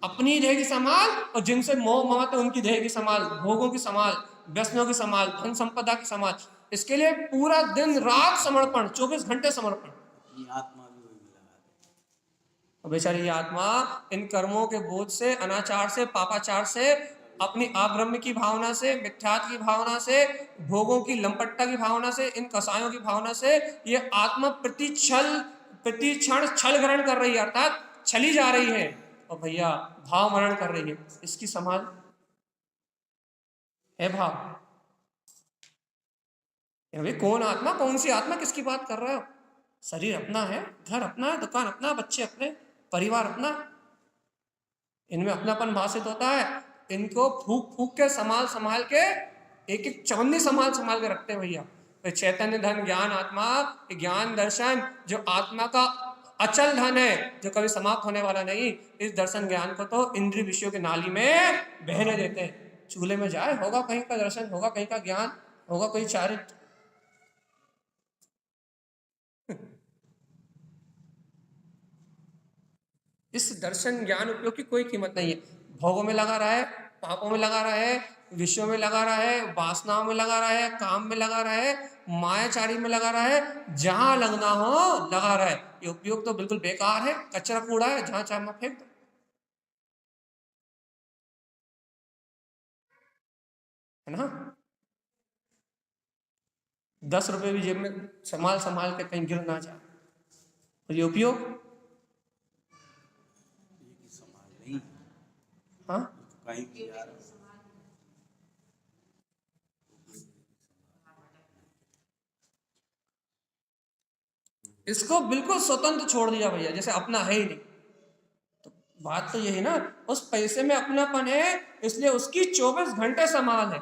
अपनी देह की संभाल और जिनसे मोह ममता उनकी देह की संभाल, भोगों की संभाल, व्यसनों की संभाल, धन संपदा की संभाल, इसके लिए पूरा दिन रात समर्पण, 24 घंटे समर्पण। आत्मा भी वही लगा दे, बेचारी ये आत्मा इन कर्मों के बोझ से, अनाचार से, पापाचार से, अपनी अब्रह्म की भावना से, मिथ्यात की भावना से, भोगों की लंपटता की भावना से, इन कसायों की भावना से ये आत्मा प्रति क्षण छल ग्रहण कर रही है, अर्थात छली जा रही है, और भैया भाव मरण कर रही है, इसकी संभाल है भाव। भाई कौन आत्मा, कौन सी आत्मा, किसकी बात कर रहे हो? शरीर अपना है, घर अपना है, दुकान अपना, बच्चे अपने, परिवार अपना, इनमें अपनापन भाषित होता है, इनको फूक फूक के संभाल के एक एक चवन्नी संभाल के रखते हैं भैया। तो चैतन्य धन ज्ञान आत्मा, ज्ञान दर्शन जो आत्मा का अचल धन है, जो कभी समाप्त होने वाला नहीं, इस दर्शन ज्ञान को तो इंद्रिय विषयों की नाली में बहने देते हैं, चूल्हे में जाए होगा कहीं का दर्शन, होगा कहीं का ज्ञान, होगा कोई चारित्र, इस दर्शन ज्ञान उपयोग की कोई कीमत नहीं है। भोगों में लगा रहा है, पापों में लगा रहा है, विषयों में लगा रहा है, वासनाओं में लगा रहा है, काम में लगा रहा है, मायाचारी में लगा रहा है, जहां लगना हो लगा रहा है, ये उपयोग तो बिल्कुल बेकार है, कचरा कूड़ा है, जहां चाहे वहां फेंक दो, है ना। 10 रुपए भी जेब में संभाल के कहीं गिर ना जाए, और ये उपयोग हाँ कहीं भी यार इसको बिल्कुल स्वतंत्र छोड़ दिया भैया, जैसे अपना है ही नहीं। तो बात तो यही ना, उस पैसे में अपनापन है, इसलिए उसकी 24 घंटे संभाल है,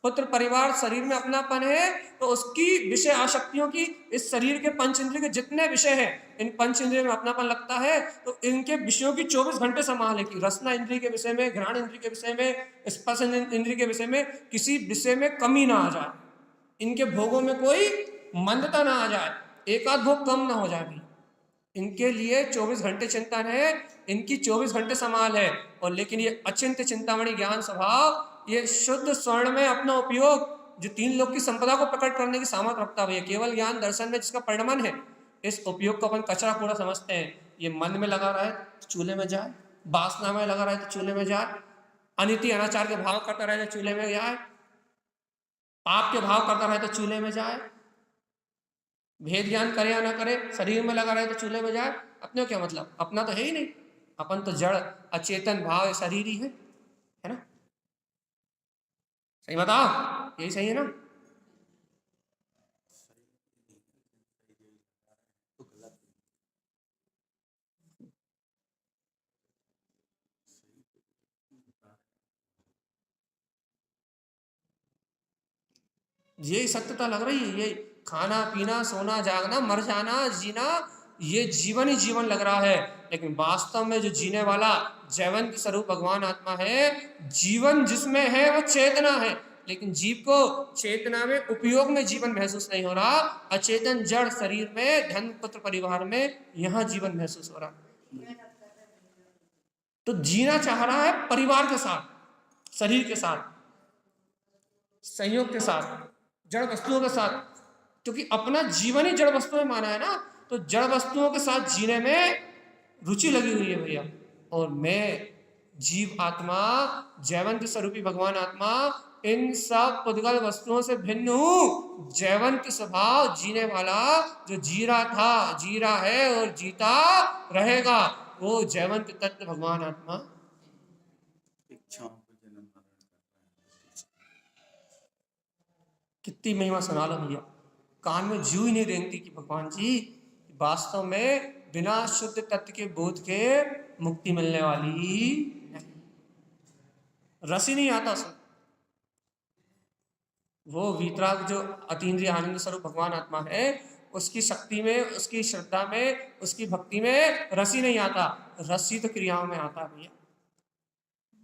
पुत्र परिवार शरीर में अपनापन है, तो उसकी विषय आसक्तियों की, इस शरीर के पंच इंद्रिय के जितने विषय हैं, इन पंच इंद्रियों में अपनापन लगता है, तो इनके विषयों की 24 घंटे संभाल है कि रसना इंद्रिय के विषय में, घ्राण इंद्रिय के विषय में, स्पर्श इंद्रिय के विषय में किसी विषय में कमी ना आ जाए, इनके भोगों में कोई मंदता ना आ जाए, एकाध भोग कम ना हो जाए भी, इनके लिए 24 घंटे चिंतन है, इनकी 24 घंटे संभाल है। और लेकिन ये अचिंत्य चिंतामणि ज्ञान स्वभाव, ये शुद्ध स्वर्ण में अपना उपयोग, जो 3 लोक की संपदा को प्रकट करने की सामर्थ्य रखता है, केवल ज्ञान दर्शन में जिसका परिणमन है, इस उपयोग को अपन कचरा कूड़ा समझते हैं। ये मन में लगा रहा है तो चूल्हे में जाए, वासना में लगा रहा है तो चूल्हे में जाए, अनिति अनाचार के भाव करता रहे तो चूल्हे में जाए, पाप के भाव करता रहे तो चूल्हे में जाए, भेद ज्ञान करे या ना करे, शरीर में लगा रहे तो चूल्हे में जाए, अपने क्या मतलब, अपना तो है ही नहीं, अपन तो जड़ अचेतन भाव शरीर ही है ना। सही बताओ, यही सही है ना। यही सत्यता लग रही है, ये खाना पीना सोना जागना मर जाना जीना ये जीवन ही जीवन लग रहा है, लेकिन वास्तव में जो जीने वाला जैवंत स्वरूप भगवान आत्मा है, जीवन जिसमें है वो चेतना है, लेकिन जीव को चेतना में उपयोग में जीवन महसूस नहीं हो रहा। अचेतन जड़ शरीर में, धन पुत्र परिवार में, यहाँ जीवन महसूस हो रहा। तो जीना चाह रहा है परिवार के साथ, शरीर के साथ, संयोग के साथ, जड़ वस्तुओं के साथ, क्योंकि अपना जीवन ही जड़ वस्तुओं में माना है ना, तो जड़ वस्तुओं के साथ जीने में रुचि लगी हुई है भैया। और मैं जीव आत्मा, जैवंत स्वरूपी भगवान आत्मा, इन सब पुद्गल वस्तुओं से भिन्न हूं। जैवंत स्वभाव जीने वाला, जो जी रहा था, जी रहा है और जीता रहेगा, वो जैवंत तत्व भगवान आत्मा। इच्छाओं को जन्म मरण करता कितनी महिमा सुना लो भैया, कान में जू ही नहीं रेंगती कि भगवान जी वास्तव में बिना शुद्ध तत्व के बोध के मुक्ति मिलने वाली नहीं, रस ही नहीं आता उसमें। वो वीतराग जो अतीन्द्रिय आनंद स्वरूप भगवान आत्मा है, उसकी शक्ति में, उसकी श्रद्धा में, उसकी भक्ति में रस ही नहीं आता। रस ही तो क्रियाओं में आता है भैया।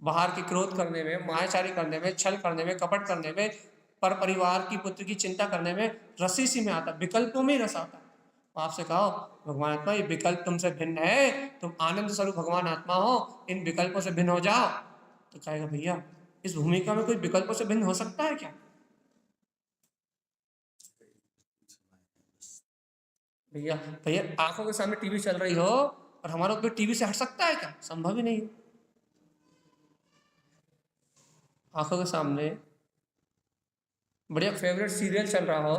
बाहर के क्रोध करने में, मायाचारी करने में, छल करने में, कपट करने में, पर परिवार की पुत्र की चिंता करने में रस इसी में आता, विकल्पों में ही रस आता। आपसे कहो भगवान आत्मा ये विकल्प तुमसे भिन्न है, तुम आनंद स्वरूप भगवान आत्मा हो, इन विकल्पों से भिन्न हो जाओ, तो कहेगा भैया इस भूमिका में कोई विकल्पों से भिन्न हो सकता है क्या? भैया भैया आंखों के सामने टीवी चल रही हो और हमारा उपयोग टीवी से हट सकता है क्या? संभव ही नहीं। आंखों के सामने बढ़िया फेवरेट सीरियल चल रहा हो,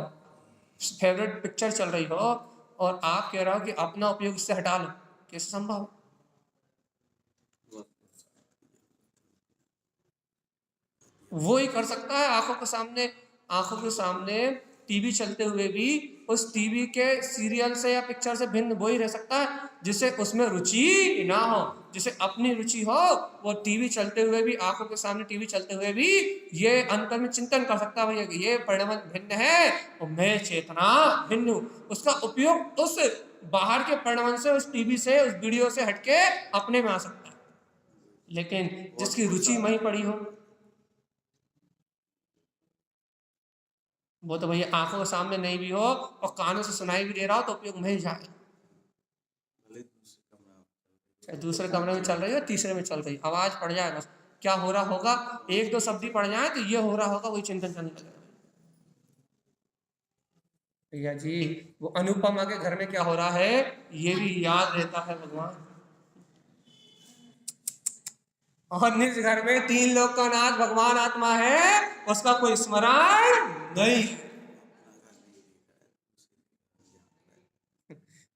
फेवरेट पिक्चर चल रही हो, और आप कह रहे हो कि अपना उपयोग इससे हटा लो, कैसे संभव? वो ही कर सकता है। आंखों के सामने टीवी चलते हुए भी उस टीवी के सीरियल से या पिक्चर से भिन्न वो ही रह सकता है जिसे उसमें रुचि ना हो, जिसे अपनी रुचि हो। वो टीवी चलते हुए भी, आंखों के सामने टीवी चलते हुए भी ये अंतर में चिंतन कर सकता है भैया कि ये परिणाम भिन्न है और मैं चेतना भिन्न हूँ। उसका उपयोग उस बाहर के परिणाम से, उस टीवी से, उस वीडियो से हटके अपने में आ सकता है, लेकिन जिसकी रुचि वहीं पड़ी हो, वो तो भैया आंखों के सामने नहीं भी हो और कानों से सुनाई भी दे रहा हो तो उपयोग में ही जाए। चाहे दूसरे कमरे में चल रही हो, तीसरे में चल रही, आवाज पड़ जाए बस, क्या हो रहा होगा, एक दो शब्द ही पड़ जाए तो ये हो रहा होगा, वही चिंतन चलने लगेगा। भैया जी वो अनुपमा के घर में क्या हो रहा है ये भी याद रहता है भगवान, और निज घर में 3 लोग का नाथ भगवान आत्मा है, उसका कोई स्मरण नहीं।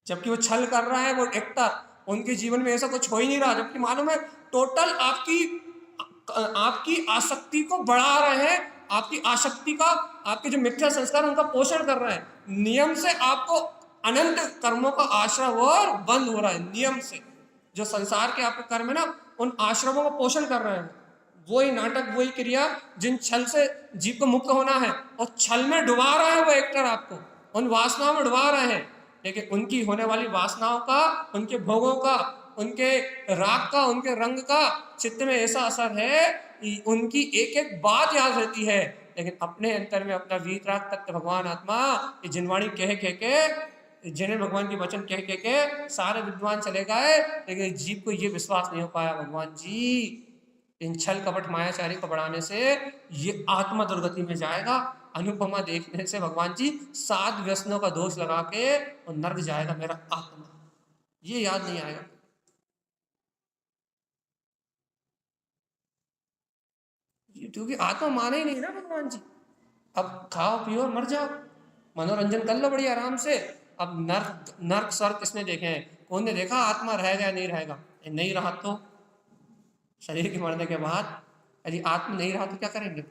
जबकि वो छल कर रहा है, वो एक्टर, उनके जीवन में ऐसा कुछ हो ही नहीं रहा, जबकि मालूम है टोटल आपकी आसक्ति को बढ़ा रहे हैं, आपकी आसक्ति का, आपके जो मिथ्या संस्कार उनका पोषण कर रहे हैं। नियम से आपको अनंत कर्मों का आश्रव और बंद हो रहा है, नियम से जो संसार के आपके कर्म है ना, उन आश्रमों को पोषण कर रहे हैं। वही नाटक, वही क्रिया जिन छल से जीव को मुक्त होना है, और छल में डुबा रहा है वो एक्टर आपको, उन वासनाओं में डुबा रहे हैं। लेकिन उनकी होने वाली वासनाओं का, उनके भोगों का, उनके राग का, उनके रंग का चित्त में ऐसा असर है कि उनकी एक एक बात याद रहती है, लेकिन अपने अंतर में अपना वीतराग तत्व भगवान आत्मा जिनवाणी कह के, जिन्हें भगवान के वचन कह के सारे विद्वान चले गए, लेकिन जीव को ये विश्वास नहीं हो पाया भगवान जी इन छल कपट मायाचारी को बढ़ाने से ये आत्मा दुर्गति में जाएगा। अनुपमा देखने से भगवान जी 7 व्यसनों का दोष लगा के और नर्क जाएगा मेरा आत्मा, ये याद नहीं आएगा। क्योंकि आत्मा माने ही नहीं ना भगवान जी। अब खाओ पियो मर जाओ, मनोरंजन कर लो बढ़िया आराम से। अब नर्क स्वर्ग किसने देखे हैं? कौन ने देखा आत्मा रहेगा या नहीं रहेगा? नहीं रहा तो शरीर के मरने के बाद, यदि आत्मा नहीं रहा तो क्या करेंगे?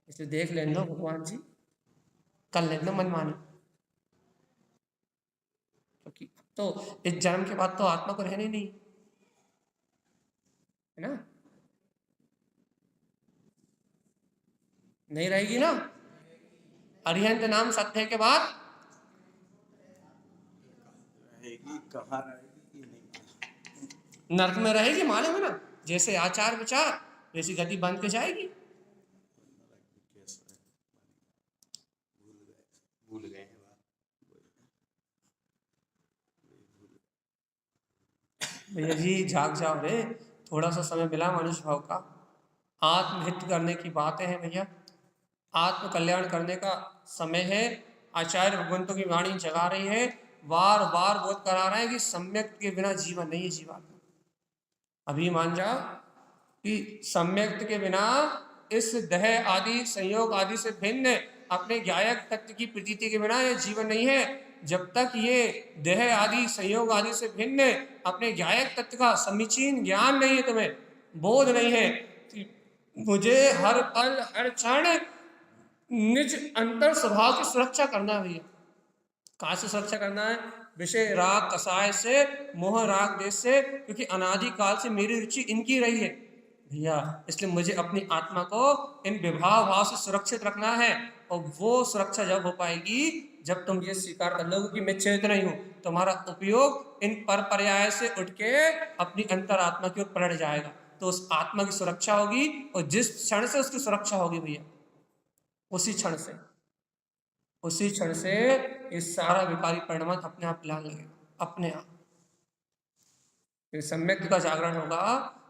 इसलिए देख लेने दो भगवान जी, कर लेने दो मनमानी, क्योंकि तो इस जन्म के बाद तो आत्मा को रहने नहीं है ना, नहीं रहेगी ना। अरिहंत नाम सत्य के बाद ये कहाँ रहेगी ये नहीं मालूम। नरक में रहेगी मालूम है ना, जैसे आचार विचार वैसी गति बन के जाएगी। कैसा है भूल गए हैं बात। भैया जी जाग जाओ रे, थोड़ा सा समय मिला मनुष्य भाव का। आत्महित करने की बातें हैं भैया, आत्म कल्याण करने का समय है। आचार्य भगवंतों की वाणी जगा रही है, बार बार बोध करा रहे हैं कि सम्यक के बिना जीवन नहीं है जीवात्मा। अभी मान जाओ कि सम्यक के बिना इस देह आदि संयोग आदि से भिन्न अपने ज्ञायक तत्व की प्रतीति के बिना यह जीवन नहीं है। जब तक ये देह आदि संयोग आदि से भिन्न अपने ज्ञायक तत्व का समीचीन ज्ञान नहीं है, तुम्हें बोध नहीं है, मुझे हर पल हर क्षण निज अंतर स्वभाव की सुरक्षा करना है भैया। कहाँ से सुरक्षा करना है? विषय राग कसाय से, मोह राग देश से, क्योंकि अनादि काल से मेरी रुचि इनकी रही है भैया। इसलिए मुझे अपनी आत्मा को इन विभाव भाव से सुरक्षित रखना है। और वो सुरक्षा जब हो पाएगी जब तुम ये स्वीकार कर लोगे कि मैं चेतन नहीं हूं, तुम्हारा उपयोग इन पर पर्याय से उठ के अपनी अंतरात्मा की ओर पलट जाएगा। तो उस आत्मा की सुरक्षा होगी, और जिस क्षण से उसकी सुरक्षा होगी भैया, उसी क्षण से ये सारा विकारी परिणाम अपने आप लाने लगेगा, अपने आप। सम्यक का जागरण होगा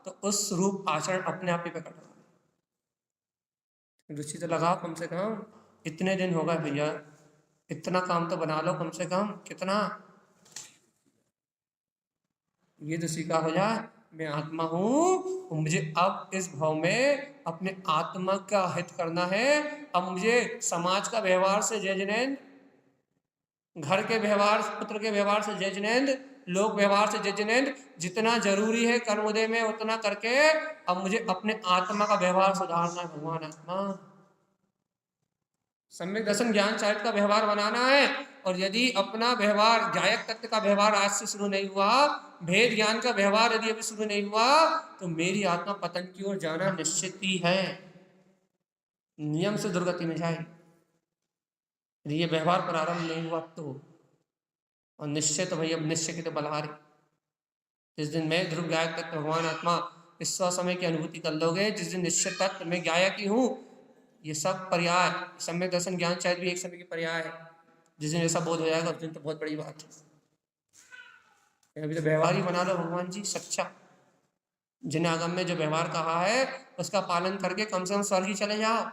तो उस रूप आचरण अपने आप ही प्रकट होगा। रुचि तो लगाओ कम से कम, इतने दिन होगा भैया, इतना काम तो बना लो कम से कम। कितना ये तो सीखा हो जाए, मैं आत्मा हूं, मुझे अब इस भाव में अपने आत्मा का हित करना है। अब मुझे समाज का व्यवहार से जय जिनेंद्र, घर के व्यवहार, पुत्र के व्यवहार से जय जिनेंद्र, लोक व्यवहार से जय जिनेंद्र, जितना जरूरी है कर्मोदय में उतना करके अब मुझे अपने आत्मा का व्यवहार सुधारना है। भगवान आत्मा सम्यक दर्शन ज्ञान चारित्र का व्यवहार बनाना है। और यदि अपना व्यवहार गायक तत्व का व्यवहार आज से शुरू नहीं हुआ, भेद ज्ञान का व्यवहार यदि अभी शुरू नहीं हुआ, तो मेरी आत्मा पतन की ओर जाना निश्चित ही है, नियम से दुर्गति में जाए। यदि ये व्यवहार प्रारंभ नहीं हुआ तो, और निश्चय तो भैया निश्चय की तो बलहारी। जिस दिन मैं ध्रुव गायक तत्व भगवान आत्मा इस समय की अनुभूति कर लोगे, जिस दिन निश्चित तत्व मैं गायक ही हूँ, ये सब पर्याय, सम्यक दर्शन ज्ञान शायद भी एक समय की पर्याय है। जिस दिन ऐसा बोध हो जाएगा उस दिन तो बहुत बड़ी बात है। अभी तो व्यवहार ही बना लो भगवान जी सच्चा। जिन आगम में जो व्यवहार कहा है उसका पालन करके कम से कम स्वर्ग ही चले जाओ,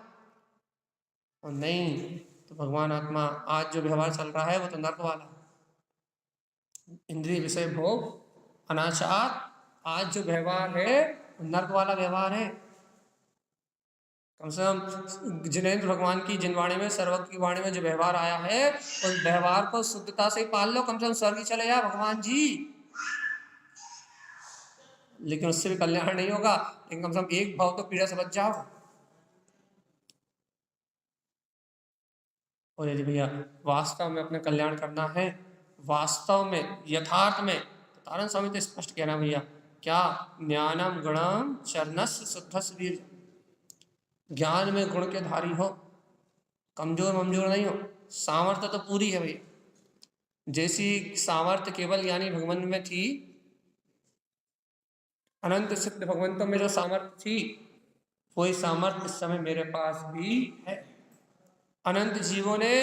और नहीं तो भगवान आत्मा आज जो व्यवहार चल रहा है वो तो नर्क वाला, इंद्रिय विषय भोग अनाचार, आज जो व्यवहार है वो नर्क वाला व्यवहार है। कम से कम जिनेंद्र भगवान की जिन वाणी में, सर्वज्ञ की वाणी में जो व्यवहार आया है उस व्यवहार को शुद्धता से पाल लो, कम से कम स्वर्ग ही चले जाओ भगवान जी। लेकिन उससे भी कल्याण नहीं होगा, लेकिन कम से कम एक भाव तो पीड़ा से बच जाओ। और यदि भैया वास्तव में अपना कल्याण करना है, वास्तव में यथार्थ में, तो तारण स्वामी तो स्पष्ट कहना भैया क्या, ज्ञानम गुणम चरणस शुद्धस वीर। ज्ञान में गुण के धारी हो, कमजोर ममजोर नहीं हो, सामर्थ्य तो पूरी है भैया। जैसी सामर्थ्य केवल ज्ञानी भगवान में थी, अनंत सिद्ध भगवंतों में जो सामर्थ्य थी, वही सामर्थ्य इस समय मेरे पास भी है। अनंत जीवों ने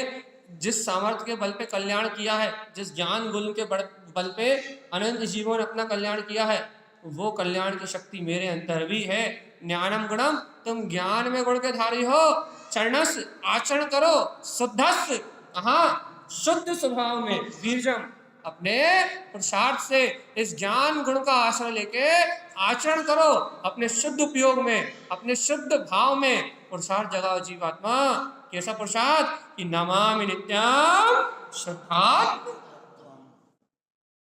जिस सामर्थ्य के बल पे कल्याण किया है, जिस ज्ञान गुण के बल पे अनंत जीवों ने अपना कल्याण किया है, वो कल्याण की शक्ति मेरे अंदर भी है। ज्ञानम गुणम, तुम ज्ञान में गुण के धारी हो, चरणस आचरण करो, शुद्धस कहा शुद्ध स्वभाव में, वीरजम अपने पुरुषार्थ से इस ज्ञान गुण का आश्रय लेके आचरण करो, अपने शुद्ध उपयोग में, अपने शुद्ध भाव में पुरुषार्थ जगाओ जीवात्मा। कैसा पुरुषार्थ? कि नमामि नित्यम शुद्धात्म,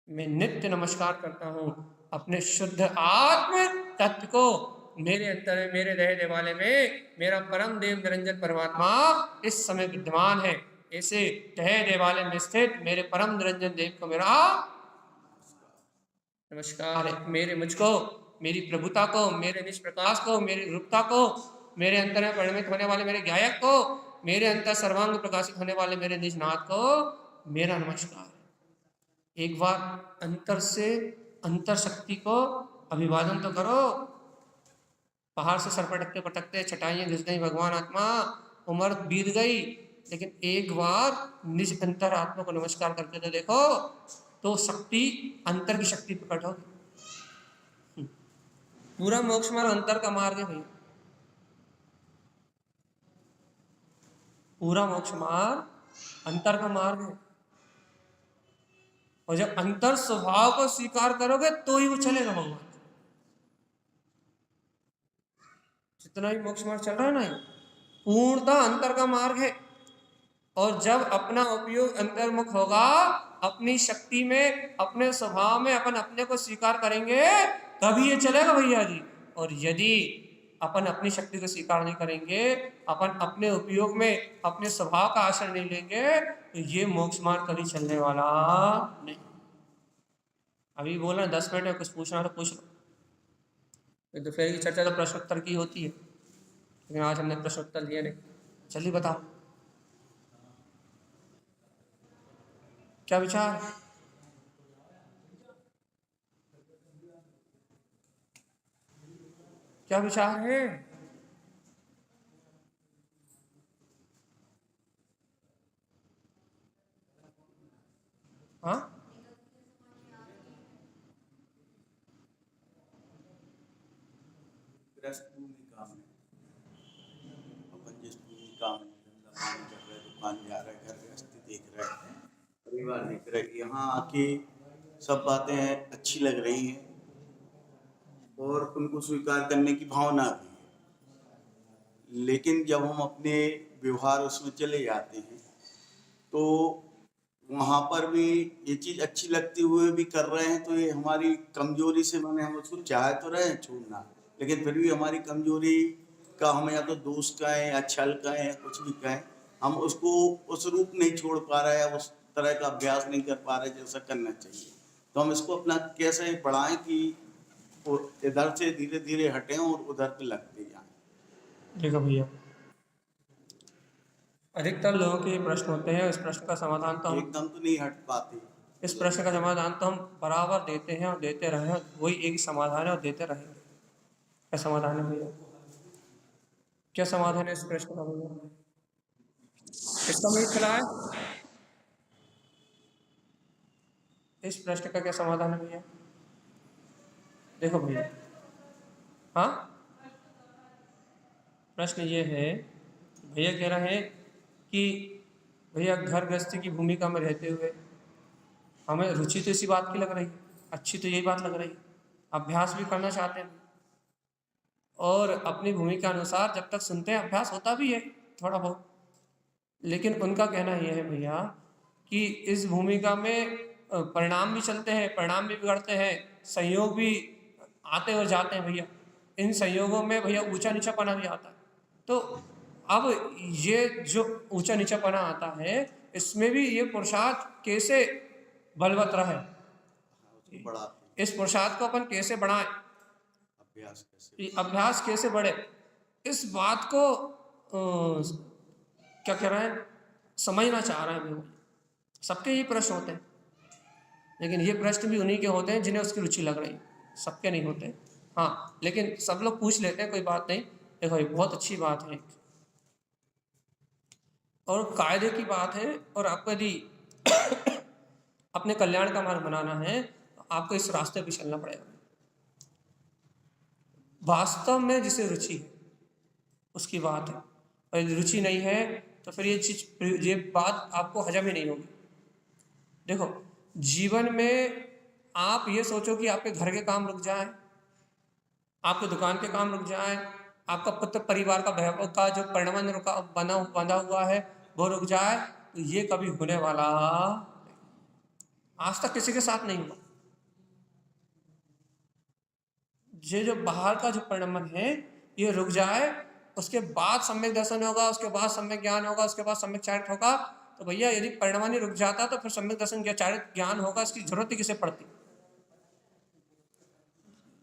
मैं नित्य नमस्कार करता हूँ अपने शुद्ध आत्म तत्व को। मेरे अंतर में, मेरे रहने वाले में मेरा परम देव निरंजन परमात्मा इस समय विद्यमान है। ऐसे तह देवालय में स्थित मेरे परम निरंजन देव को मेरा नमस्कार है। मेरे मुझको, मेरी प्रभुता को, मेरे निष्प्रकाश को, मेरी रूपता को, मेरे अंतर में परिणमित होने वाले मेरे गायक को, मेरे अंतर सर्वांग प्रकाशित होने वाले मेरे निजनाथ को मेरा नमस्कार। एक बार अंतर से अंतर शक्ति को अभिवादन तो करो। पहाड़ से सर पटकते पटकते चटाइयाँ घिस गई भगवान आत्मा, उम्र बीत गई, लेकिन एक बार निज अंतर आत्मा को नमस्कार करके तो देखो, तो शक्ति, अंतर की शक्ति प्रकट होगी। पूरा मोक्ष मार्ग अंतर का मार्ग है भैया, पूरा मोक्ष मार्ग अंतर का मार्ग है। और जब अंतर स्वभाव को स्वीकार करोगे तो ही वो चलेगा भगवान। जितना भी मोक्ष मार्ग चल रहा है ना, पूर्णतः अंतर का मार्ग है। और जब अपना उपयोग अंतर्मुख होगा, अपनी शक्ति में, अपने स्वभाव में अपन अपने को स्वीकार करेंगे, तभी ये चलेगा भैया जी। और यदि अपन अपनी शक्ति को स्वीकार नहीं करेंगे, अपन अपने उपयोग में अपने स्वभाव का आश्रय नहीं लेंगे, तो ये मोक्ष मार्ग कभी चलने वाला नहीं। अभी बोला 10 मिनट में कुछ पूछना तो पूछ लो। दोपहर की चर्चा तो प्रश्नोत्तर की होती है, लेकिन आज हमने प्रश्नोत्तर दिए नहीं। चलिए बताओ, क्या विचार है? क्या विचार है? हाँ, गृहस्थ भूमिका में अपन जिस भूमिका में धंधा पानी कर रहे, दुकान जा रहे, घर गृहस्थी देख रहे, परिवार देख रहे, यहाँ आके सब बातें अच्छी लग रही हैं और उनको स्वीकार करने की भावना भी है। लेकिन जब हम अपने व्यवहार उसमें चले जाते हैं तो वहाँ पर भी ये चीज़ अच्छी लगती हुए भी कर रहे हैं, तो ये हमारी कमजोरी से, मैंने हम उसको चाह तो रहे हैं छोड़ना, लेकिन फिर भी हमारी कमजोरी का हम या तो दोष कहें या छल कहें या कुछ भी कहें, हम उसको उस रूप नहीं छोड़ पा रहे हैं, उस तरह का अभ्यास नहीं कर पा रहे जैसा करना चाहिए। तो हम इसको अपना कैसे बढ़ाएं कि इधर से धीरे धीरे हटें और उधर पे लगते जाएं। देखो भैया, अधिकतर लोगों के ये प्रश्न होते हैं, इस प्रश्न का समाधान तो हम, एकदम तो नहीं हट पाते। इस प्रश्न का समाधान तो हम बराबर देते हैं और देते रहे हैं, वही एक समाधान है और देते रहेंगे। क्या समाधान है भैया? क्या समाधान है इस प्रश्न का भैया? किसका मीट खिलाए? इस प्रश्न का क्या समाधान है भैया? देखो भैया, हाँ, प्रश्न ये है, भैया कह रहे हैं कि भैया घर गृहस्थी की भूमिका में रहते हुए हमें रुचि तो इसी बात की लग रही है, अच्छी तो यही बात लग रही है, अभ्यास भी करना चाहते हैं, और अपनी भूमिका अनुसार जब तक सुनते हैं अभ्यास होता भी है थोड़ा बहुत। लेकिन उनका कहना यह है भैया कि इस भूमिका में परिणाम भी चलते हैं, परिणाम भी बिगड़ते हैं, संयोग भी आते और जाते हैं भैया। इन संयोगों में भैया ऊंचा नीचापना भी आता है। तो अब ये जो ऊंचा नीचापना आता है, इसमें भी ये पुरुषार्थ कैसे बलवत रहे, उसको बढ़ाते इस पुरुषार्थ को अपन कैसे बढ़ाएं, अभ्यास कैसे, ये अभ्यास कैसे बढ़े, इस बात को क्या कह रहे हैं, समझना चाह रहे हैं भैया। सबके ये प्रश्न होते हैं, लेकिन ये प्रश्न भी उन्हीं के होते हैं जिन्हें उसकी रुचि लग रही है, सबके नहीं होते। हाँ, लेकिन सब लोग पूछ लेते हैं, कोई बात नहीं। देखो ये बहुत अच्छी बात है और कायदे की बात है, और आपको यदि अपने कल्याण का मार्ग बनाना है तो आपको इस रास्ते पे चलना पड़ेगा। वास्तव में जिसे रुचि है उसकी बात है, और यदि रुचि नहीं है तो फिर ये बात आपको हजम ही नहीं होगी। देखो, जीवन में आप ये सोचो कि आपके घर के काम रुक जाए, आपके दुकान के काम रुक जाए, आपका पुत्र परिवार का जो परिणमन बंधा हुआ है वो रुक जाए, तो ये कभी होने वाला आज तक किसी के साथ नहीं हुआ। ये जो बाहर का जो परिणमन है ये रुक जाए, उसके बाद सम्यक दर्शन होगा, उसके बाद सम्यक ज्ञान होगा, उसके बाद सम्यक चारित्र होगा। तो भैया यदि परिणमन ही रुक जाता तो फिर सम्यक दर्शन या चारित्र ज्ञान होगा, इसकी जरूरत ही किसे पड़ती।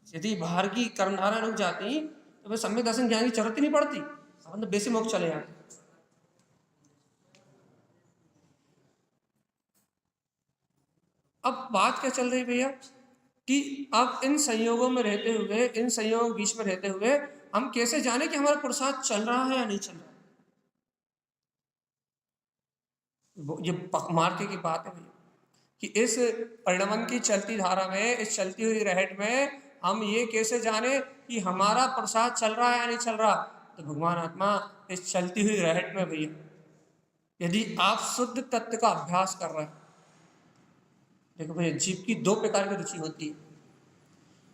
यदि बाहर की कर्मधारा रुक जाती तो फिर सम्यक दर्शन ज्ञान की जरूरत ही नहीं पड़ती, अपन तो बेसिक मोक्ष चले जाते। अब बात क्या चल रही भैया कि अब इन संयोगों में रहते हुए, इन संयोगों के बीच में रहते हुए हम कैसे जाने कि हमारा पुरुषार्थ चल रहा है या नहीं चल रहा है। ये मार्के की बात है भैया कि इस परिणमन की चलती धारा में, इस चलती हुई रहट में हम ये कैसे जाने कि हमारा प्रसाद चल रहा है या नहीं चल रहा। तो भगवान आत्मा इस चलती हुई रहट में भैया, यदि आप शुद्ध तत्व का अभ्यास कर रहे हैं, देखो भैया जीव की दो प्रकार की रुचि होती है।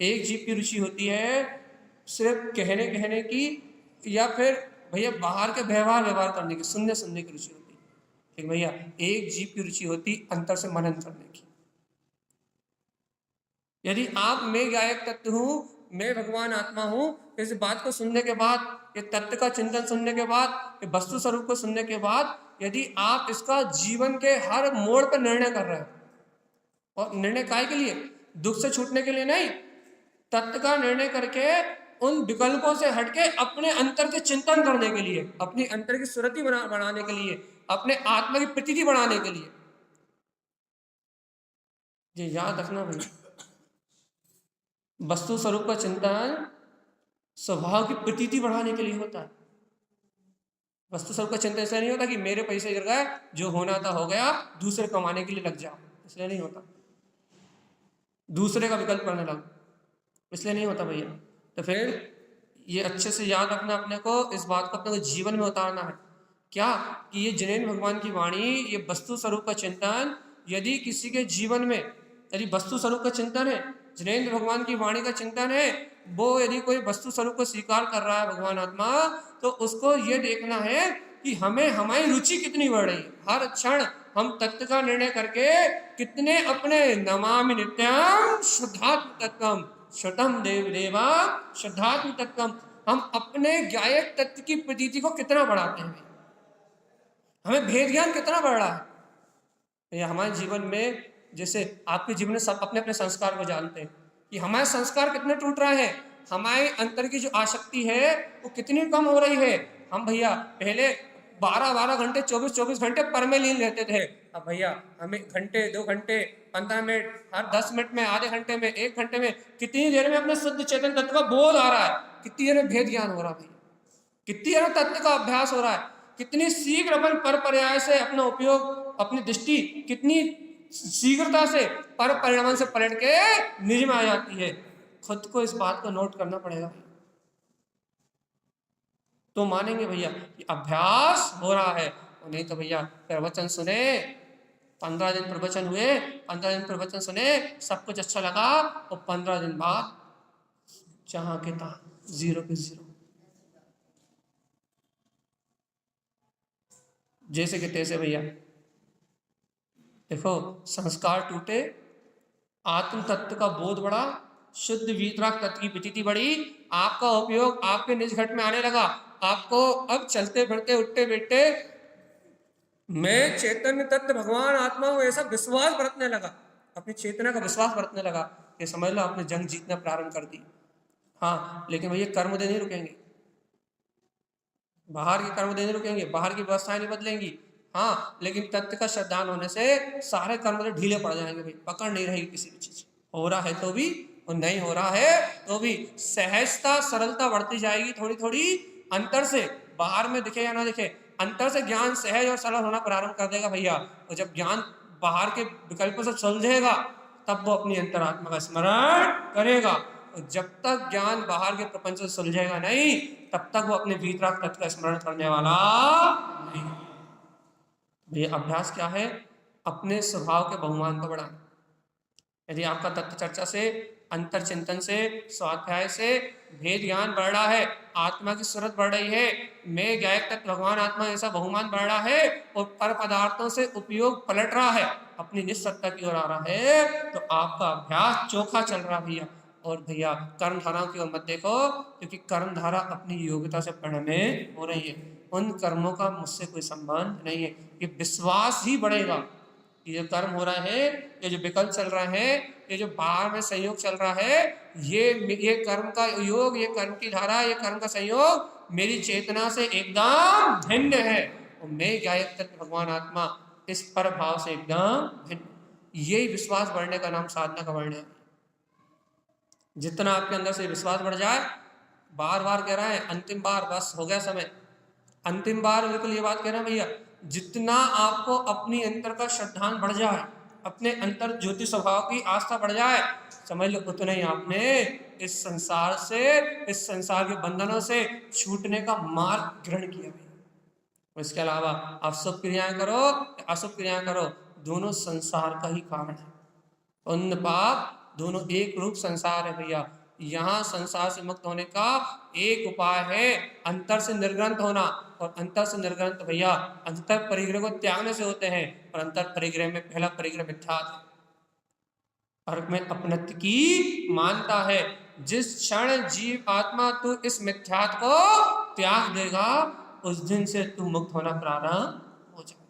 एक जीव की रुचि होती है सिर्फ कहने की, या फिर भैया बाहर के व्यवहार करने की, सुनने की रुचि होती है। ठीक भैया, एक जीव की रुचि होती अंतर से मनन करने की। यदि आप मैं गायक तत्व हूं, मैं भगवान आत्मा हूं, इस बात को सुनने के बाद, ये तत्व का चिंतन सुनने के बाद, ये वस्तु स्वरूप को सुनने के बाद, यदि आप इसका जीवन के हर मोड़ पर निर्णय कर रहे हो, और निर्णय काय के लिए, दुख से छूटने के लिए नहीं, तत्व का निर्णय करके उन विकल्पों से हटके अपने अंतर के चिंतन करने के लिए, अपनी अंतर की सुरति बनाने के लिए, अपने आत्मा की प्रतीति बढ़ाने के लिए। ये याद रखना भैया, वस्तु स्वरूप का चिंतन स्वभाव की प्रतीति बढ़ाने के लिए होता है। वस्तु स्वरूप का चिंतन इसलिए नहीं होता कि मेरे पैसे गिर गए, जो होना था हो गया, दूसरे कमाने के लिए लग जाओ, इसलिए नहीं होता। दूसरे का विकल्प करने लगो, इसलिए नहीं होता भैया। तो फिर ये अच्छे से याद रखना अपने को, इस बात को अपने को जीवन में उतारना है। क्या कि ये जिनेंद्र भगवान की वाणी, ये वस्तु स्वरूप का चिंतन यदि किसी के जीवन में, यदि वस्तु स्वरूप का चिंतन है, जिनेंद्र भगवान की वाणी का चिंतन है, वो यदि कोई वस्तु स्वरूप को स्वीकार कर रहा है भगवान आत्मा, तो उसको ये देखना है कि हमें हमारी रुचि कितनी बढ़ रही है। हर क्षण हम तत्व का निर्णय करके कितने अपने नमामि नित्यम शुद्धात्म तत्वम श्रुतम देव देवा शुद्धात्म तत्वम, हम अपने गायक तत्व की प्रतीति को कितना बढ़ाते हैं, हमें भेद ज्ञान कितना बढ़ रहा है। या हमारे जीवन में, जैसे आपके जीवन में सब अपने अपने संस्कार को जानते हैं कि हमारे संस्कार कितने टूट रहे हैं, हमारे अंतर की जो आसक्ति है वो कितनी कम हो रही है। हम भैया पहले 12-12 घंटे, 24-24 घंटे पर में लीन रहते थे। अब भैया हमें घंटे, 2 घंटे, 15 मिनट, हर 10 मिनट में, आधे घंटे में, 1 घंटे में, कितनी देर में अपने शुद्ध चेतन तत्व का बोध आ रहा है, कितनी देर में भेद ज्ञान हो रहा है भैया, कितनी देर में तत्व का अभ्यास हो रहा है, कितनी शीघ्र अपन पर पर्याय से अपना उपयोग, अपनी दृष्टि कितनी शीघ्रता से पर परिणाम से पलट के निज में आ जाती है। खुद को इस बात को नोट करना पड़ेगा, तो मानेंगे भैया कि अभ्यास हो रहा है। और नहीं तो भैया प्रवचन सुने, 15 दिन प्रवचन हुए, 15 दिन प्रवचन सुने, सब कुछ अच्छा लगा, और 15 दिन बाद जहां के तहां, 0 पे 0, जैसे कि तैसे भैया। देखो संस्कार टूटे, आत्म तत्व का बोध बढ़ा, शुद्ध वीतराग तत्व की प्रतीति बढ़ी, आपका उपयोग आपके निज घट में आने लगा। आपको अब चलते फिरते, उठते बैठते मैं चैतन्य तत्व भगवान आत्मा हूं ऐसा विश्वास बरतने लगा, अपनी चेतना का विश्वास बरतने लगा। ये समझ लो आपने जंग जीतना प्रारंभ कर दी। हाँ, लेकिन भैया कर्म दे नहीं रुकेंगे, बाहर के कर्म देने रुकेंगे, बाहर की व्यवस्थाएं नहीं बदलेंगी। हाँ, लेकिन तत्व का श्रद्धान होने से सारे कर्म ढीले पड़ जाएंगे भाई, पकड़ नहीं रहेगी किसी भी चीज। हो रहा है तो भी, और नहीं हो रहा है तो भी सहजता, सरलता बढ़ती जाएगी थोड़ी थोड़ी। अंतर से, बाहर में दिखे या ना दिखे, अंतर से ज्ञान सहज और सरल होना प्रारंभ कर देगा भैया। और जब ज्ञान बाहर के विकल्पों से सुलझेगा, तब वो अपनी अंतरात्मा का स्मरण करेगा। और जब तक ज्ञान बाहर के प्रपंच से सुलझेगा नहीं, तब तक वो अपने वीतराग तत्व का स्मरण करने वाला नहीं। भैया अभ्यास क्या है? अपने स्वभाव के बहुमान को बढ़ाना। यदि आपका तत्व चर्चा से, अंतर चिंतन से, स्वाध्याय से भेद ज्ञान बढ़ रहा है, आत्मा की सूरत बढ़ रही है, मैं गायक तत्व भगवान आत्मा ऐसा बहुमान बढ़ रहा है, और पर पदार्थों से उपयोग पलट रहा है, अपनी निस्सत्ता की ओर आ रहा है, तो आपका अभ्यास चोखा चल रहा भैया। और भैया कर्म धाराओं की ओर मत देखो, क्योंकि कर्म धारा अपनी योग्यता से परिणमित हो रही है, उन कर्मों का मुझसे कोई संबंध नहीं है। ये विश्वास ही बढ़ेगा, ये जो कर्म हो रहा है, ये जो विकल्प चल रहा है, ये जो बाहर में संयोग चल रहा है, ये कर्म का योग, ये कर्म की धारा, ये कर्म का संयोग मेरी चेतना से एकदम भिन्न है, और मैं गायक तत्व भगवान आत्मा इस पर भाव से एकदम भिन्न। यही विश्वास बढ़ने का नाम साधना का बढ़ना है। जितना आपके अंदर से विश्वास बढ़ जाए, बार बार कह रहे हैं, अंतिम बार, बस हो गया समय, अंतिम बार बिल्कुल ये बात कह रहे हैं भैया, जितना आपको अपनी अंतर का श्रद्धान बढ़ जाए, अपने अंतर ज्योति स्वभाव की आस्था बढ़ जाए, समझ लो उतना ही आपने इस संसार से, इस संसार के बंधनों से छूटने का मार्ग ग्रहण किया भैया। इसके अलावा आप शुभ क्रियाएं करो, अशुभ क्रियाएं करो, दोनों संसार का ही कारण है। पुण्य पाप दोनों एक रूप संसार है भैया। यहाँ संसार से मुक्त होने का एक उपाय है अंतर से निर्ग्रंथ होना, और अंतर से निर्ग्रंथ भैया अंतर परिग्रह को त्यागने से होते हैं, और अंतर परिग्रह में पहला परिग्रह मिथ्यात्व है, अर्क में अपनत्व की मानता है। जिस क्षण जीव आत्मा तू इस मिथ्यात्व को त्याग देगा, उस दिन से तू मुक्त होना प्रारंभ हो जाए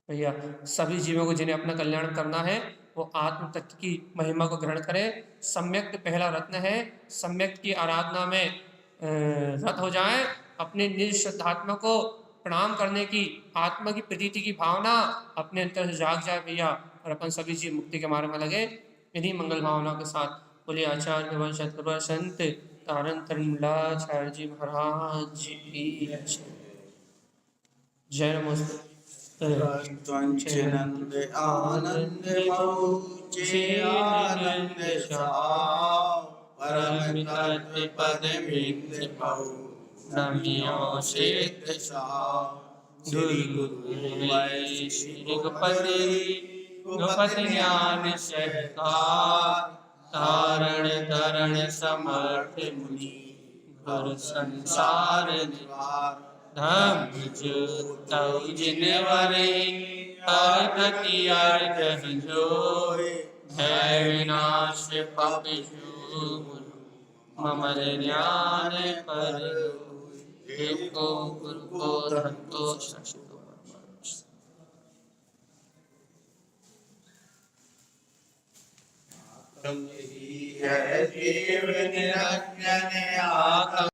भैया। सभी जीवों को जिन्हें अपना कल्याण करना है, वो आत्म तत्व की महिमा को ग्रहण करे। सम्यक्त पहला रत्न है, सम्यक्त की आराधना में रत हो जाए, अपने निज शुद्धात्मा को प्रणाम करने की, आत्मा की प्रतीति की भावना अपने अंतर से जाग जाए भैया, और अपन सभी जीव मुक्ति के मार्ग में लगे। इन्हीं मंगल भावना के साथ बोले आचार्य एवं सतगुरु संत तारण तरणमूलाचार्य जी महाराज जी की जय। नमस्ते। त्वञ्चनन्द आनन्द मौचे आनन्द साव परम तत्व पद बिंद बहु नमियो सिद्ध साव। श्री गुरु वै श्री गुरुपति ज्ञान सहकार तारण तरण समर्थ मुनि गुरु संसार निवार। धम्म ज्योतौ जिनवरे अर्घति अर्घ जोय भय विनाश पपिशु मम ज्ञान पर एको गुरु को धंतो शशितो। है देव निरंजन आत्म